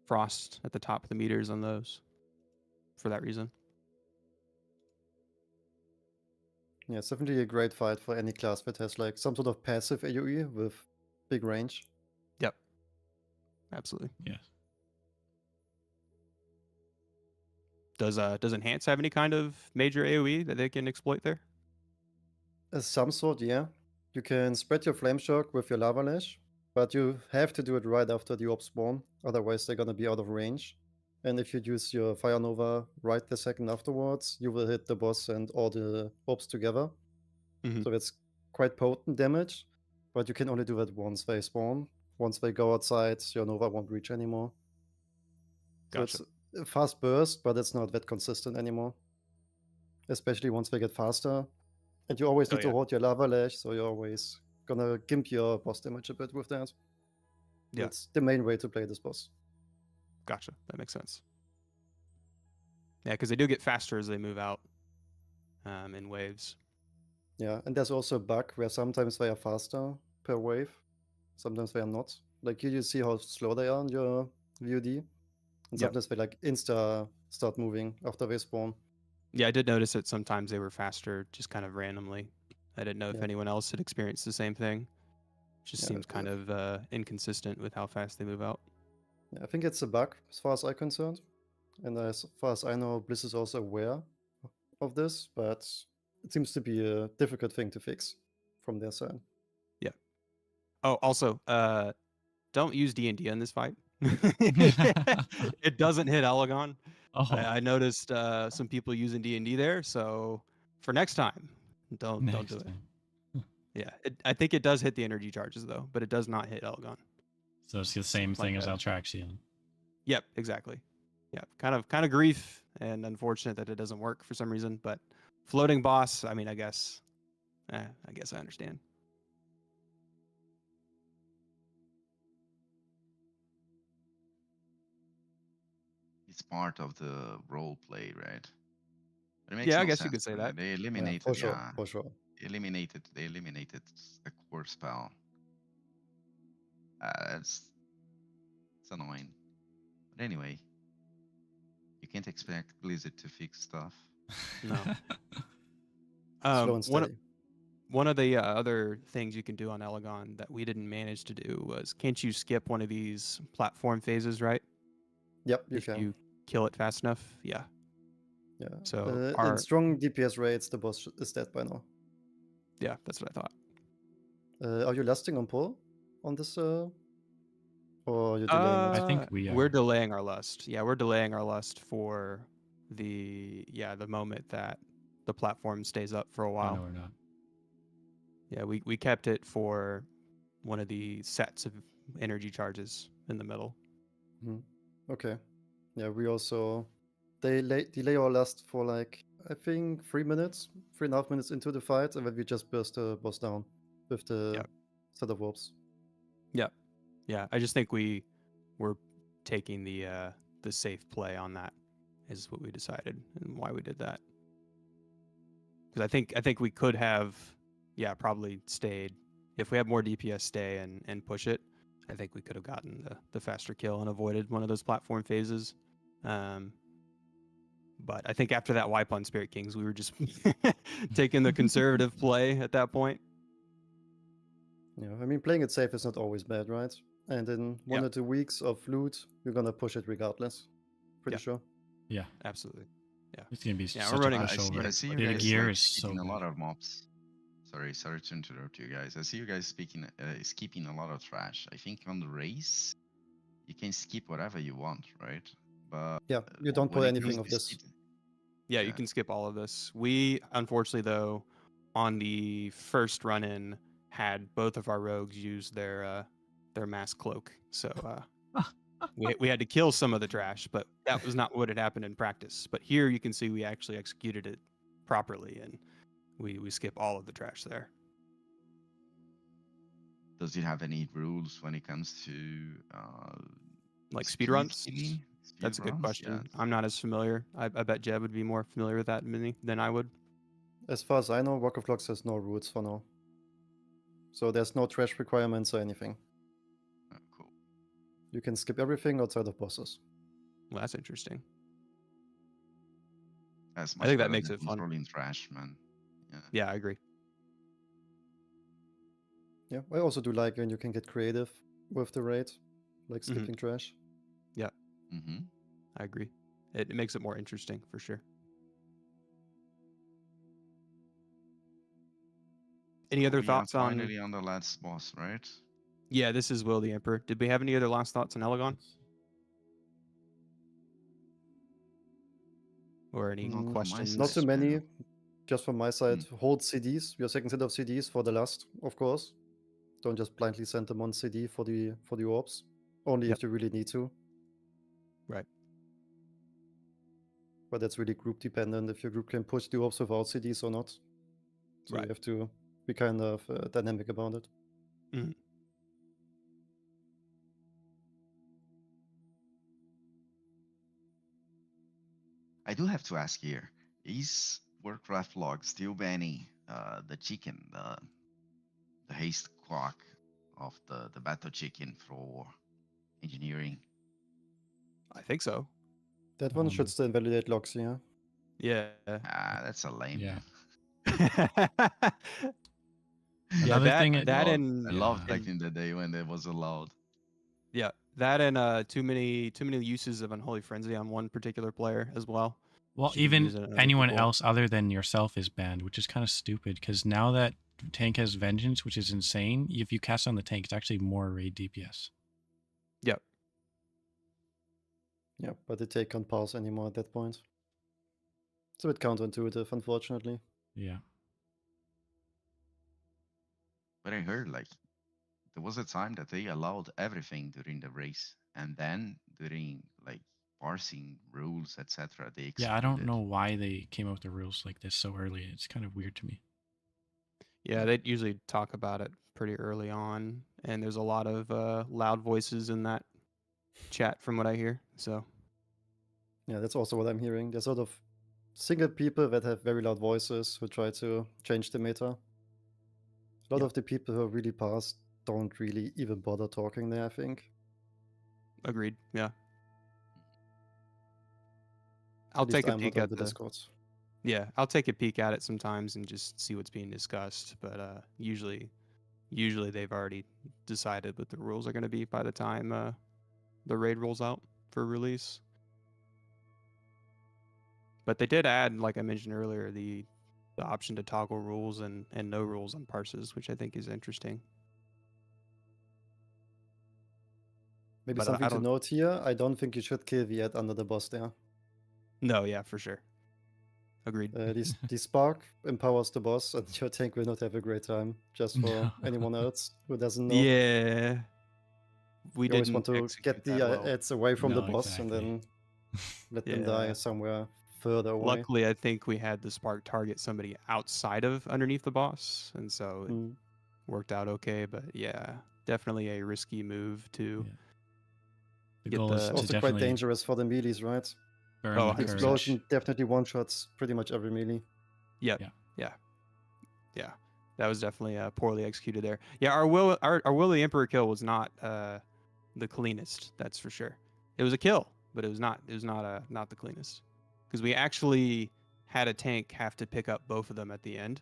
Frost at the top of the meters on those for that reason. Yeah, it's definitely a great fight for any class that has like some sort of passive AoE with big range. Yep. Absolutely. Yes. Does Enhance have any kind of major AoE that they can exploit there? Some sort, yeah. You can spread your Flame Shock with your Lava Lash, but you have to do it right after the orbs spawn, otherwise they're gonna be out of range. And if you use your Fire Nova right the second afterwards, you will hit the boss and all the orbs together. Mhm. So that's quite potent damage, but you can only do that once they spawn. Once they go outside, your Nova won't reach anymore. Gotcha. So it's a fast burst, but it's not that consistent anymore. Especially once they get faster. And you always Oh, need to yeah. hold your Lava Lash, so you're always gonna gimp your boss damage a bit with that. Yeah. That's the main way to play this boss. Gotcha. That makes sense. Yeah, because they do get faster as they move out in waves. Yeah, and there's also a bug where sometimes they are faster per wave, sometimes they are not. Like you see how slow they are in your VOD, and Yep. sometimes they like insta start moving after they spawn. Yeah, I did notice that sometimes they were faster just kind of randomly. I didn't know if Yeah. anyone else had experienced the same thing. Just Yeah, seems kind of inconsistent with how fast they move out. Yeah, I think it's a bug as far as I'm concerned. And as far as I know, Bliss is also aware of this, but it seems to be a difficult thing to fix from their side. Oh, also, don't use D&D in this fight. It doesn't hit Elegon. Oh, I noticed some people using D&D there, so for next time, don't next do it. time. Yeah, I think it does hit the energy charges though, but it does not hit Elegon. So it's the same Something thing like as that. Altraxion. Yep, exactly. Yeah, kind of grief and unfortunate that it doesn't work for some reason, but floating boss, I mean, I guess I understand. It's part of the role play, right? But it makes Yeah, I no guess you sense. could say that. They Yeah, eliminated, for sure, for sure. They eliminated a core spell. It's annoying. But anyway, you can't expect Blizzard to fix stuff. No. Slow and steady. One of the other things you can do on Elegon that we didn't manage to do was, can't you skip one of these platform phases, right? Yep, you If can. you kill it fast enough, yeah. Yeah. So in strong DPS rates, the boss is dead by now. yeah, that's what I thought. Are you lasting on pull on this, or are you delaying it? I think we We're are. delaying our lust. Yeah, we're delaying our lust for the moment that the platform stays up for a Oh, while. no, we're not. Yeah, we kept it for one of the sets of energy charges in the middle. Okay. Yeah, we also delay our last for like I think 3 minutes, 3.5 minutes into the fight, and then we just burst the boss down with the Yep. set of warps. Yeah, I just think we were taking the safe play on that is what we decided and why we did that. Because I think we could have probably stayed if we had more DPS stay and push it. I think we could have gotten the faster kill and avoided one of those platform phases. But I think after that wipe on Spirit Kings, we were just taking the conservative play at that point. Yeah, I mean playing it safe is not always bad, right? And in 1 or 2 weeks of loot, you're gonna push it regardless. Pretty sure. Yeah, Absolutely. it's gonna be Yeah, such we're a running- pushover. I see you The guys gear like, is so skipping a good. lot of mobs. Sorry to interrupt you guys. I see you guys skipping a lot of trash. I think on the race, you can skip whatever you want, right? But Yeah, you don't when put it anything comes of to this. skip- Yeah, Yeah. you can skip all of this. We, unfortunately, though, on the first run-in, had both of our rogues use their mass cloak. So we had to kill some of the trash, but that was not what had happened in practice. But here you can see we actually executed it properly, and we skip all of the trash there. Does it have any rules when it comes to Like speed speedruns? killing? That's a good Speedruns, question. yes. I'm not as familiar. I bet Jeb would be more familiar with that than I would. As far as I know, Rock of Locks has no rules for now. So there's no trash requirements or anything. Oh, cool. You can skip everything outside of bosses. Well, that's interesting. That's I much think that better makes than it fun. controlling trash, man. Yeah. Yeah, I agree. Yeah, I also do like when you can get creative with the raid, like skipping trash. Yeah, Mm-hmm. I agree. It makes it more interesting for sure. Any other We are thoughts on? finally on the last boss, right? Yeah, this is Will the Emperor. Did we have any other last thoughts on Elegon? Or any Not from my questions? Not too side, many. no. Just from my side, hold CDs, your second set of CDs for the last, of course. Don't just blindly send them on CD for the orbs. Only Yep. if you really need to. Right. But that's really group dependent if your group can push the orbs without CDs or not. So Right. you have to be kind of dynamic about it. Mhm. I do have to ask here: is Warcraft log still banning the chicken, the haste clock of the battle chicken for engineering? I think so. That one should still invalidate logs, yeah. Yeah. Ah, that's a lame. Yeah. Yeah, Another thing that I and loved Yeah. back in the day when it was allowed. yeah, that and too many uses of Unholy Frenzy on one particular player as well. Well, Should be used even on other anyone people. else other than yourself is banned, which is kind of stupid because now that tank has vengeance, which is insane, if you cast on the tank, it's actually more raid DPS. Yep. Yeah, but the take can't pass anymore at that point. It's a bit counterintuitive, unfortunately. Yeah. But I heard like there was a time that they allowed everything during the race, and then during like parsing rules, etc., they excluded. Yeah, I don't know why they came up with the rules like this so early. It's kind of weird to me. Yeah, they usually talk about it pretty early on, and there's a lot of loud voices in that chat from what I hear. So Yeah, that's also what I'm hearing. There's sort of single people that have very loud voices who try to change the meta. A lot Yep. of the people who are really past don't really even bother talking there, I think. agreed. Yeah. At I'll least take a I'm peek not on at the the Discord. Yeah, I'll take a peek at it sometimes and just see what's being discussed. But usually they've already decided what the rules are going to be by the time the raid rolls out for release. But they did add, like I mentioned earlier, the option to toggle rules and no rules on parses, which I think is interesting. Maybe But something I to don't. note here, I don't think you should kill Viet under the boss there. No, yeah, for sure. Agreed. The spark empowers the boss, and your tank will not have a great time, just for anyone else who doesn't know. Yeah. We You always didn't want to execute get the that well. ads away from the No, boss and exactly. then let them die Yeah. somewhere further away. Luckily, I think we had the spark target somebody outside of underneath the boss, and so it worked out okay. But yeah, definitely a risky move to Yeah. The get goal is It's to also quite definitely dangerous for the melees, right? burn Oh, the The 100%. courage. explosion definitely one-shots pretty much every melee. Yep. Yeah. Yeah. That was definitely poorly executed there. Yeah, our Will the Emperor kill was not the cleanest. That's for sure. It was a kill, but it was not not the cleanest because we actually had a tank have to pick up both of them at the end.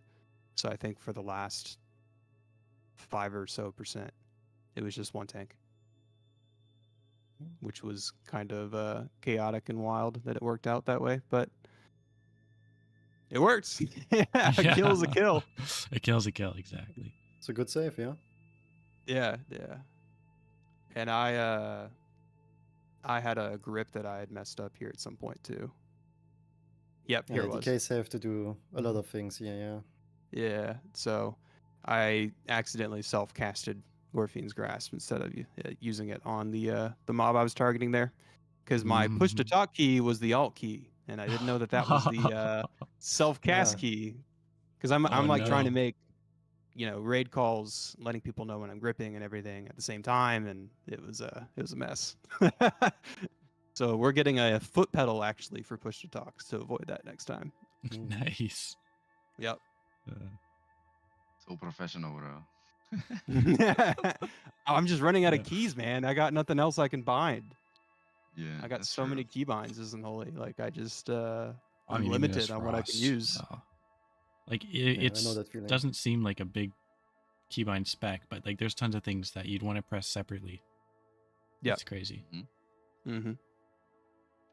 So I think for the last 5 or so %, it was just one tank, which was kind of chaotic and wild that it worked out that way, but it works. A kill is a kill. A kill's a kill, exactly. It's a good save, yeah. Yeah. And I had a grip that I had messed up here at some point too. Yep, Yeah, here it the was. DKs have to do a lot of things here, yeah. Yeah, so I accidentally self-casted Orphean's Grasp instead of using it on the mob I was targeting there, because my push to talk key was the alt key, and I didn't know that was the self-cast key, because I'm like trying to make raid calls, letting people know when I'm gripping and everything at the same time, and it was a mess. So we're getting a foot pedal actually for push to talks to avoid that next time. Nice. Yep. So professional, bro. I'm just running out Yeah. of keys, man. I got nothing else I can bind. Yeah, I got that's so true. many key binds, isn't holy. Like I just I I'm mean, even as limited on what I can Frost, use. Like Yeah, I know it's that feeling. doesn't seem like a big keybind spec, but like there's tons of things that you'd want to press separately. Yep. It's crazy. Mm-hmm.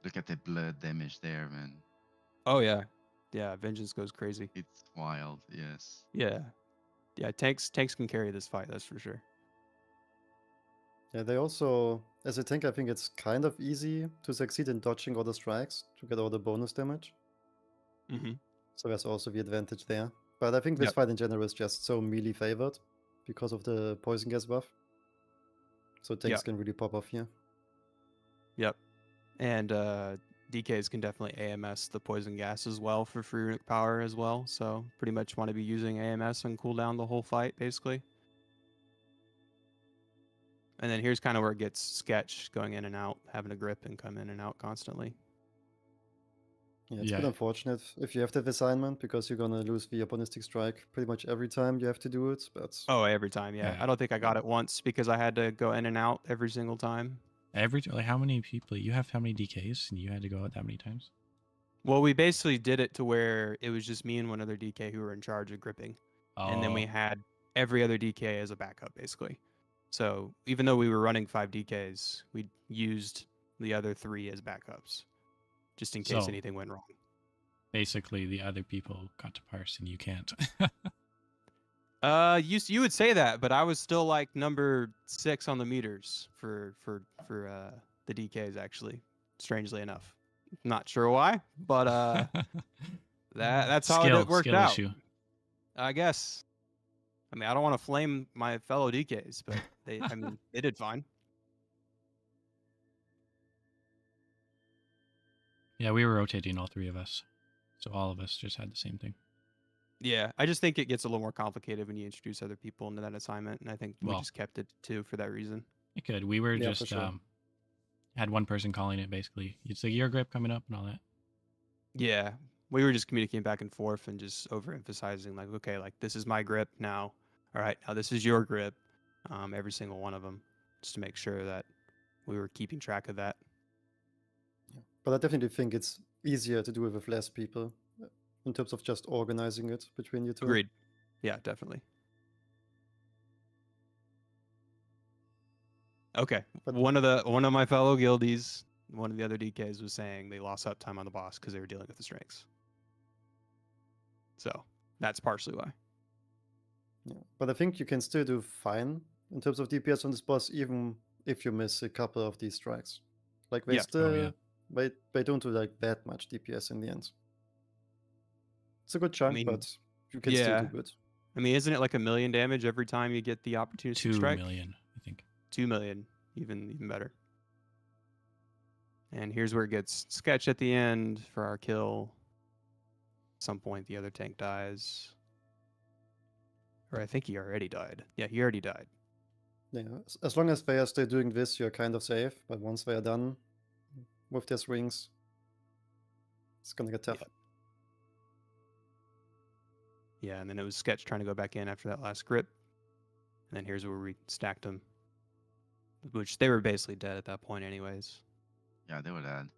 Look at the blood damage there, man. Oh yeah. Yeah, Vengeance goes crazy. It's wild, yes. Yeah. Yeah, tanks can carry this fight, that's for sure. Yeah, they also, as a tank, I think it's kind of easy to succeed in dodging all the strikes to get all the bonus damage. Mm-hmm. So there's also the advantage there. But I think this Yep. fight in general is just so melee favored because of the poison gas buff. So tanks can really pop off here. Yep. And DKs can definitely AMS the poison gas as well for free runic power as well. So pretty much want to be using AMS on cooldown the whole fight, basically. And then here's kind of where it gets sketch, going in and out, having a grip and come in and out constantly. Yeah, it's a Yeah. bit unfortunate if you have that assignment because you're gonna lose the opportunistic strike pretty much every time you have to do it. But Oh, every time, yeah. Yeah. I don't think I got it once because I had to go in and out every single time. Like how many people you have? How many DKs and you had to go out that many times? Well, we basically did it to where it was just me and one other DK who were in charge of gripping. And then we had every other DK as a backup, basically. So even though we were running 5 DKs, we used the other 3 as backups, just in case So- anything went wrong. basically the other people got to parse and you can't. You would say that, but I was still like number 6 on the meters for the DKs actually. Strangely enough, not sure why, but that's how it worked out. Issue. I guess. I mean, I don't want to flame my fellow DKs, but they did fine. Yeah, we were rotating all 3 of us, so all of us just had the same thing. Yeah, I just think it gets a little more complicated when you introduce other people into that assignment, and I think we Well- just kept it to for that reason. It could. We were Yeah, for just sure. had one person calling it basically. You'd say your grip coming up and all that. Yeah, we were just communicating back and forth and just overemphasizing, like, okay, like this is my grip now. All right, now this is your grip. Every single one of them, just to make sure that we were keeping track of that. yeah. But I definitely think it's easier to do it with less people in terms of just organizing it between you two. Agreed. Yeah, definitely. Okay, But- one of my fellow guildies, one of the other DKs was saying they lost uptime on the boss because they were dealing with the strengths. So that's partially why. Yeah. But I think you can still do fine in terms of DPS on this boss, even if you miss a couple of these strikes. Like they Yeah. still yeah. they don't do like that much DPS in the end. It's a good chunk, mean, but you can still yeah. do good. I mean, isn't it like 1 million damage every time you get the opportunistic 2 strike? million, I think. 2 million, even better. And here's where it gets sketch at the end for our kill. At some point, the other tank dies. Or I think he already died. Yeah, he already died. Yeah, as long as they are still doing this, you're kind of safe. But once they are done with their swings, it's gonna get tough. Yeah, and then it was sketch trying to go back in after that last grip. And then here's where we stacked them. Which they were basically dead at that point anyways. Yeah, they were dead.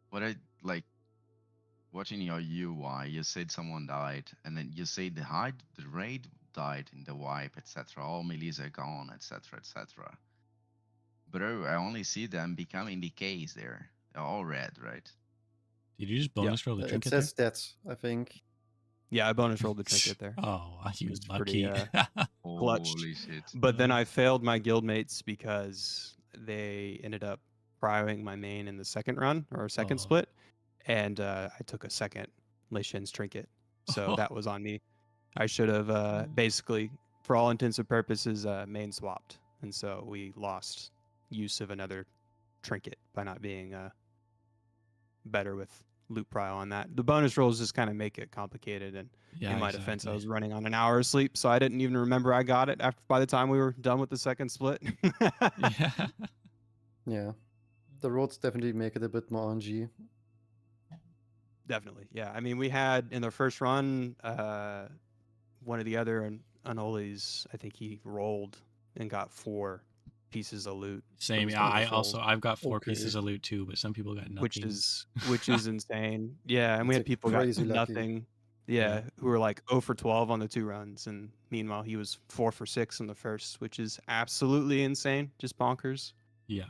What I like watching your UI, you said someone died, and then you say the raid died in the wipe, etc. All melees are gone, etc., etc. Bro, I only see them becoming decays there. They're all red, right? Did you just bonus roll the It trinket there? says that, I think. Yeah, I bonus rolled the trinket there. Oh, you was pretty, lucky. Clutched. Holy shit. But then I failed my guildmates because they ended up cryoing my main in the second run or second Oh. split, and I took a second Lei Shin's trinket, so that was on me. I should have basically, for all intents and purposes, main swapped, and so we lost use of another trinket by not being better with loot prio on that. The bonus rolls just kind of make it complicated, and Yeah, in my defense, I exactly. was running on an hour of sleep, so I didn't even remember I got it by the time we were done with the second split. Yeah. Yeah. the roads definitely make it a bit more RNG. Definitely, yeah. I mean, we had in the first run, one of the other unholies, I think he rolled and got 4 pieces of loot. Same. was Yeah, oversold. I've got 4 Okay. pieces of loot too, but some people got which nothing. is insane. Yeah, and we It's had a people got crazy lucky. nothing. Yeah. Yeah, who were like 0 for 12 on the 2 runs, and meanwhile he was 4 for 6 on the first, which is absolutely insane, just bonkers. Yeah.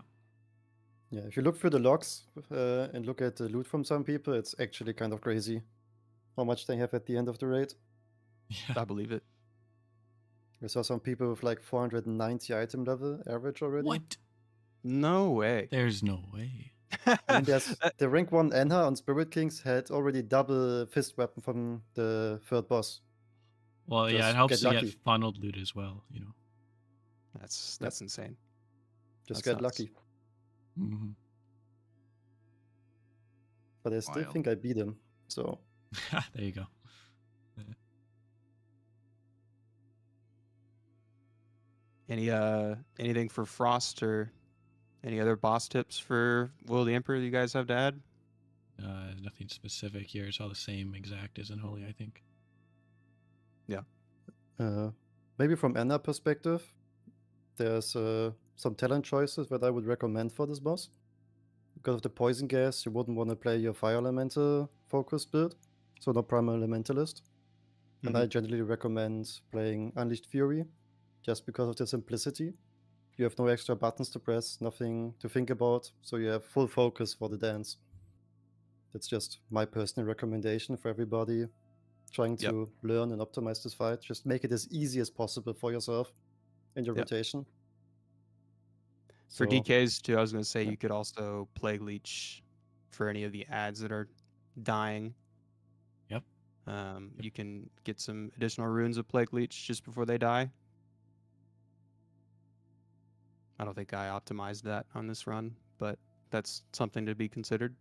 Yeah, if you look through the logs and look at the loot from some people, it's actually kind of crazy how much they have at the end of the raid. Yeah. I believe it. We saw some people with like 490 item level average already. What? No way. There's no way. I mean, there's the rank 1 Enha on Spirit Kings had already double fist weapon from the third boss. Well, yeah, it Just helps get to lucky. get funneled loot as well, you know. That's insane. Just That's get nuts. lucky. Mm-hmm. But I still Wild. think I beat him. So There you go. Anything for Frost or any other boss tips for Will the Emperor that you guys have to add? Nothing specific here. It's all the same exact as Unholy, I think. maybe from Enha perspective, there's some talent choices that I would recommend for this boss. Because of the poison gas, you wouldn't want to play your fire elemental focused build, so no primal elementalist. And I generally recommend playing Unleashed Fury, just because of the simplicity. You have no extra buttons to press, nothing to think about, so you have full focus for the dance. That's just my personal recommendation for everybody trying to learn and optimize this fight. Just make it as easy as possible for yourself in your rotation. For So, DKs too, I was going to say yeah. you could also Plague Leech for any of the ads that are dying. Yep. You can get some additional runes of Plague Leech just before they die. I don't think I optimized that on this run, but that's something to be considered.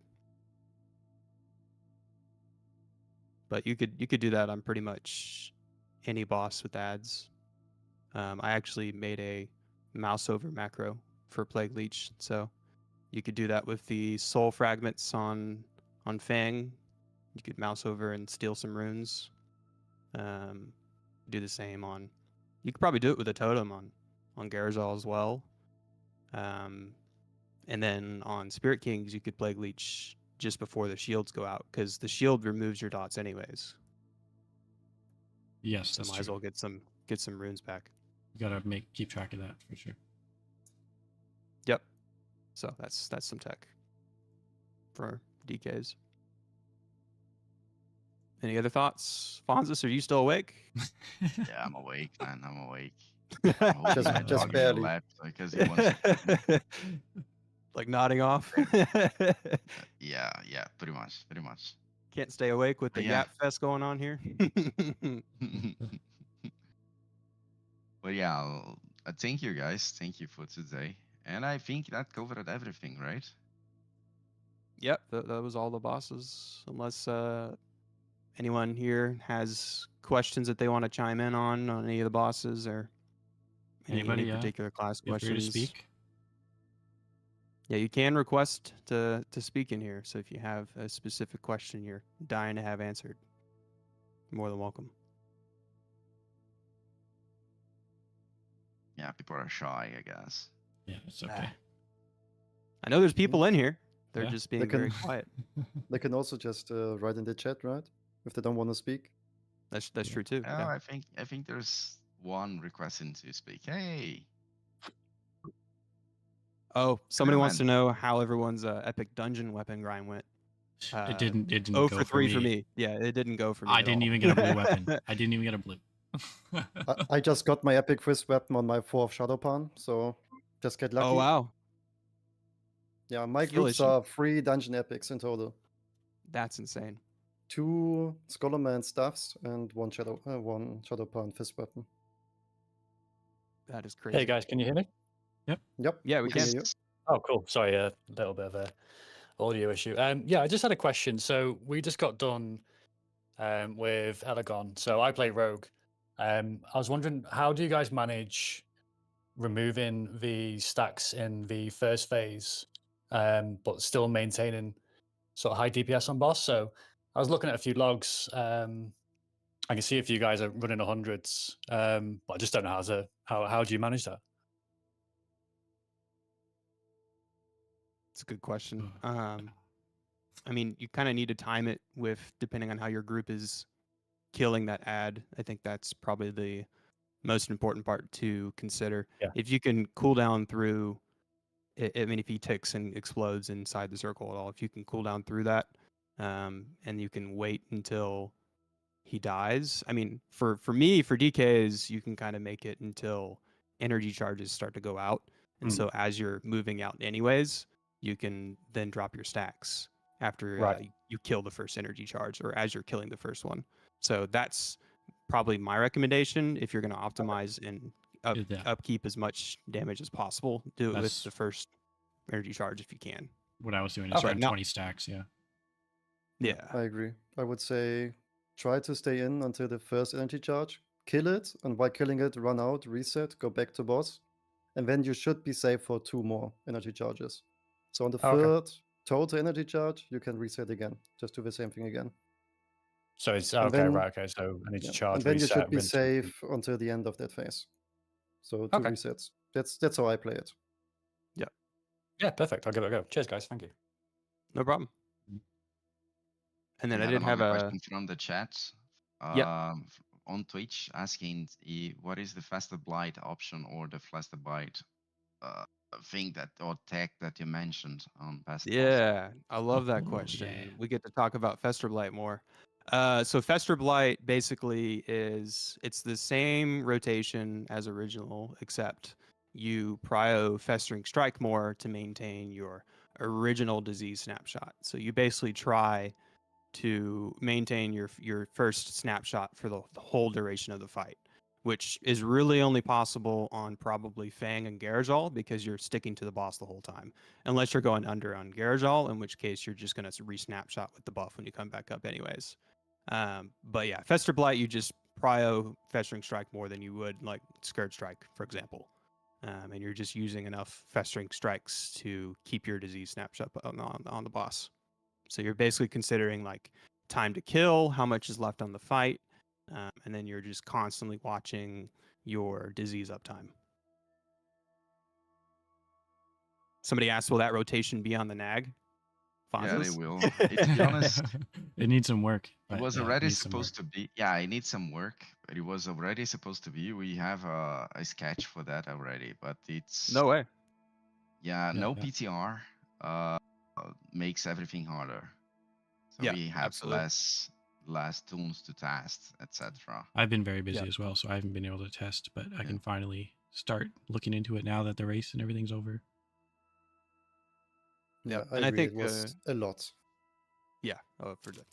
But you could do that on pretty much any boss with ads. I actually made a mouse over macro for Plague Leech, so you could do that with the soul fragments on Feng. You could mouse over and steal some runes. Do the same on. You could probably do it with a totem on Gara'jal as well. And then on Spirit Kings, you could Plague Leech just before the shields go out, because the shield removes your dots anyways. Yes, So that's might as true. well get some runes back. You gotta keep track of that for sure. Yep. So that's some tech for DKs. Any other thoughts? Fonzus, are you still awake? Yeah, I'm awake, man. I'm awake. I'm holding Just- my just dog in the barely. lap because he wants to. Like nodding off. Yeah, pretty much. Can't stay awake with the Yeah. Yap Fest going on here. But yeah, thank you guys. Thank you for today. And I think that covered everything, right? Yep, that was all the bosses. Unless anyone here has questions that they want to chime in on any of the bosses or Anybody, any yeah. particular class Feel free to questions. speak. Yeah, you can request to speak in here. So if you have a specific question you're dying to have answered, you're more than welcome. Yeah, people are shy, I guess. Yeah, it's okay. I know there's people in here. They're Yeah. just being They can- very quiet. They can also just write in the chat, right? If they don't want to speak. That's true too. Oh, Yeah. I think there's one requesting to speak. Hey, Oh, somebody wants to Comment. know how everyone's epic dungeon weapon grind went. It didn't Oh go for 3 for me. Yeah, it didn't go for me. I at didn't all. even get a blue weapon. I didn't even get a blue. I just got my epic fist weapon on my 4th Shadowpan, so just get lucky. Oh wow, Yeah, my Skill groups issue. are 3 dungeon epics in total. that's insane. 2 Scholarman stuffs and 1 Shadowpan fist weapon. That is crazy. Hey guys, can you hear me? Yep. Yeah, we can can. hear you. Oh, cool. Sorry, a little bit of a audio issue. Yeah, I just had a question. So we just got done with Elegon. So I play Rogue. I was wondering, how do you guys manage removing the stacks in the first phase but still maintaining sort of high DPS on boss. So I was looking at a few logs. I can see if you guys are running 100s, but I just don't know how do you manage that? It's a good question. I mean, you kind of need to time it with depending on how your group is killing that ad. I think that's probably the most important part to consider. Yeah. If you can cool down through, I mean, if he ticks and explodes inside the circle at all, if you can cool down through that, and you can wait until he dies. I mean, for me, for DKs, you can kind of make it until energy charges start to go out. And so as you're moving out anyways, you can then drop your stacks after you kill the first energy charge or as you're killing the first one. So that's probably my recommendation. If you're going to optimize and upkeep as much damage as possible, do it with the first energy charge if you can. What I was doing is around 20 stacks, Yeah. I agree. I would say try to stay in until the first energy charge, kill it, and while killing it, run out, reset, go back to boss, and then you should be safe for 2 more energy charges. So on the third total energy charge, you can reset again. Just do the same thing again. So it's And okay, then- right? Okay, so I need to charge. And then you reset, should be rinse, safe until the end of that phase. So 2 Okay. resets. That's how I play it. Yeah, perfect. I'll give it a go. Cheers, guys. Thank you. No problem. And then We I did have another a question from the chat. Yep. On Twitch asking what is the faster blight option or the faster blight thing that or tech that you mentioned on past posts? Yeah, I love that question. yeah. We get to talk about Fester Blight more. So Fester Blight basically it's the same rotation as original, except you prio Festering Strike more to maintain your original disease snapshot. So you basically try to maintain your first snapshot for the whole duration of the fight, which is really only possible on probably Feng and Gara'jal because you're sticking to the boss the whole time. Unless you're going under on Gara'jal, in which case you're just going to re-snapshot with the buff when you come back up anyways. But yeah, Fester Blight, you just prio Festering Strike more than you would like Scourge Strike, for example. And you're just using enough Festering Strikes to keep your disease snapshot on the boss. So you're basically considering like time to kill, how much is left on the fight, and then you're just constantly watching your disease uptime. Somebody asked, will that rotation be on the nag? Yeah, they Fonzes? will. To be honest, It needs some work. it but was yeah, already needs some work. supposed to be. Yeah, it needs some work, but it was already supposed to be. We have a sketch for that already, but it's No way. Yeah, Yeah, no yeah. PTR makes everything harder. So Yeah, we have absolutely. less tools to test, etc. I've been very busy Yeah. as well, so I haven't been able to test, but I Yeah. can finally start looking into it now that the race and everything's over. Yeah, Yep, I and I agree. think, It was a lot. Yeah,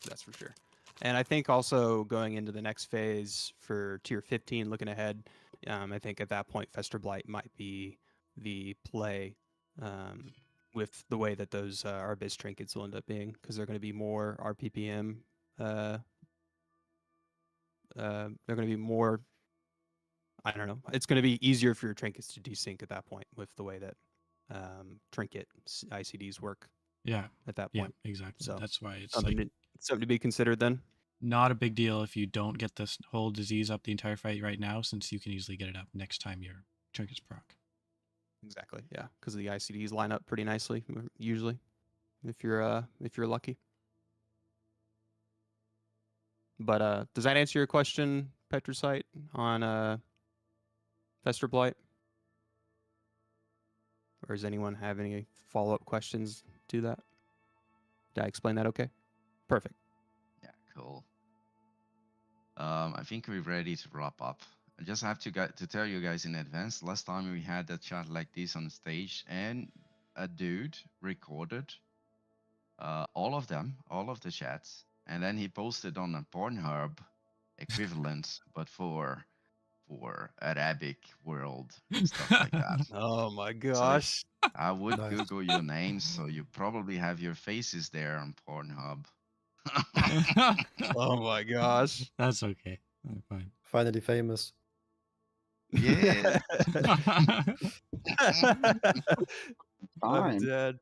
that's for sure. And I think also going into the next phase for tier 15, looking ahead, I think at that point Fester Blight might be the play with the way that those Arbis trinkets will end up being, because they're going to be more RPPM. They're going to be more. I don't know. It's going to be easier for your trinkets to desync at that point with the way that trinket ICDs work Yeah, at that yeah, point. exactly. So, That's why it's Something, like something to be considered then. not a big deal if you don't get this whole disease up the entire fight right now, since you can easily get it up next time your trinkets proc. Exactly. Yeah, because the ICDs line up pretty nicely usually, if you're lucky. But does that answer your question, Petrosite, on Fester Blight? Or does anyone have any follow-up questions to that? Did I explain that okay? Perfect. Yeah, cool. I think we're ready to wrap up. I just have to tell you guys in advance. Last time we had a chat like this on stage, and a dude recorded all of the chats, and then he posted on a Pornhub equivalent, but for Arabic world and stuff like that. Oh my So gosh. I would Nice. Google your names, so you probably have your faces there on Pornhub. Oh my gosh. That's okay. I'm fine. Finally famous. Yeah. I'm Fine. dead.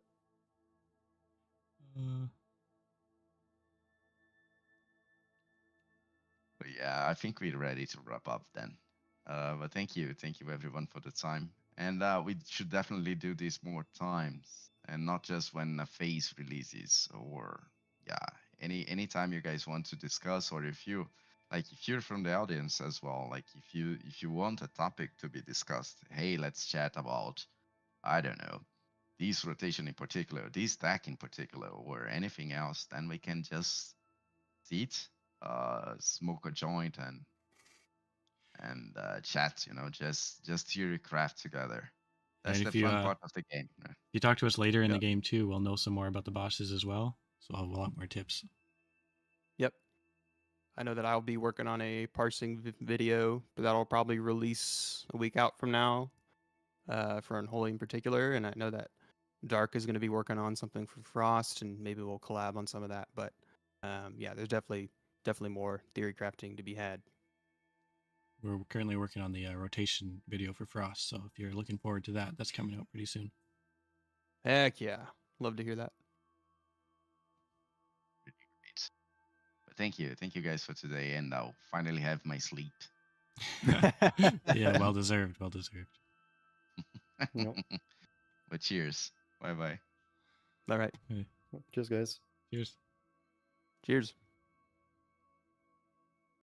But yeah, I think we're ready to wrap up then. But thank you everyone for the time, and we should definitely do this more times, and not just when a phase releases, or yeah, anytime you guys want to discuss, or if you're from the audience as well, like if you want a topic to be discussed, hey, let's chat about, I don't know, this rotation in particular, this stack in particular, or anything else, then we can just sit, smoke a joint, and chat. Just theory craft together. That's And the if you fun part of the game. if you talk to us later in Yeah. the game too, we'll know some more about the bosses as well. So I'll have a lot more tips. Yep. I know that I'll be working on a parsing video, but that'll probably release a week out from now, for Unholy in particular. And I know that Dark is going to be working on something for Frost, and maybe we'll collab on some of that. But yeah, there's definitely more theory crafting to be had. We're currently working on the rotation video for Frost, so if you're looking forward to that, that's coming out pretty soon. Heck yeah, love to hear that. Great. But thank you guys for today, and I'll finally have my sleep. Yeah, well deserved, well deserved. Yep. But cheers. Bye bye. All right. Cheers, guys. Cheers. Cheers.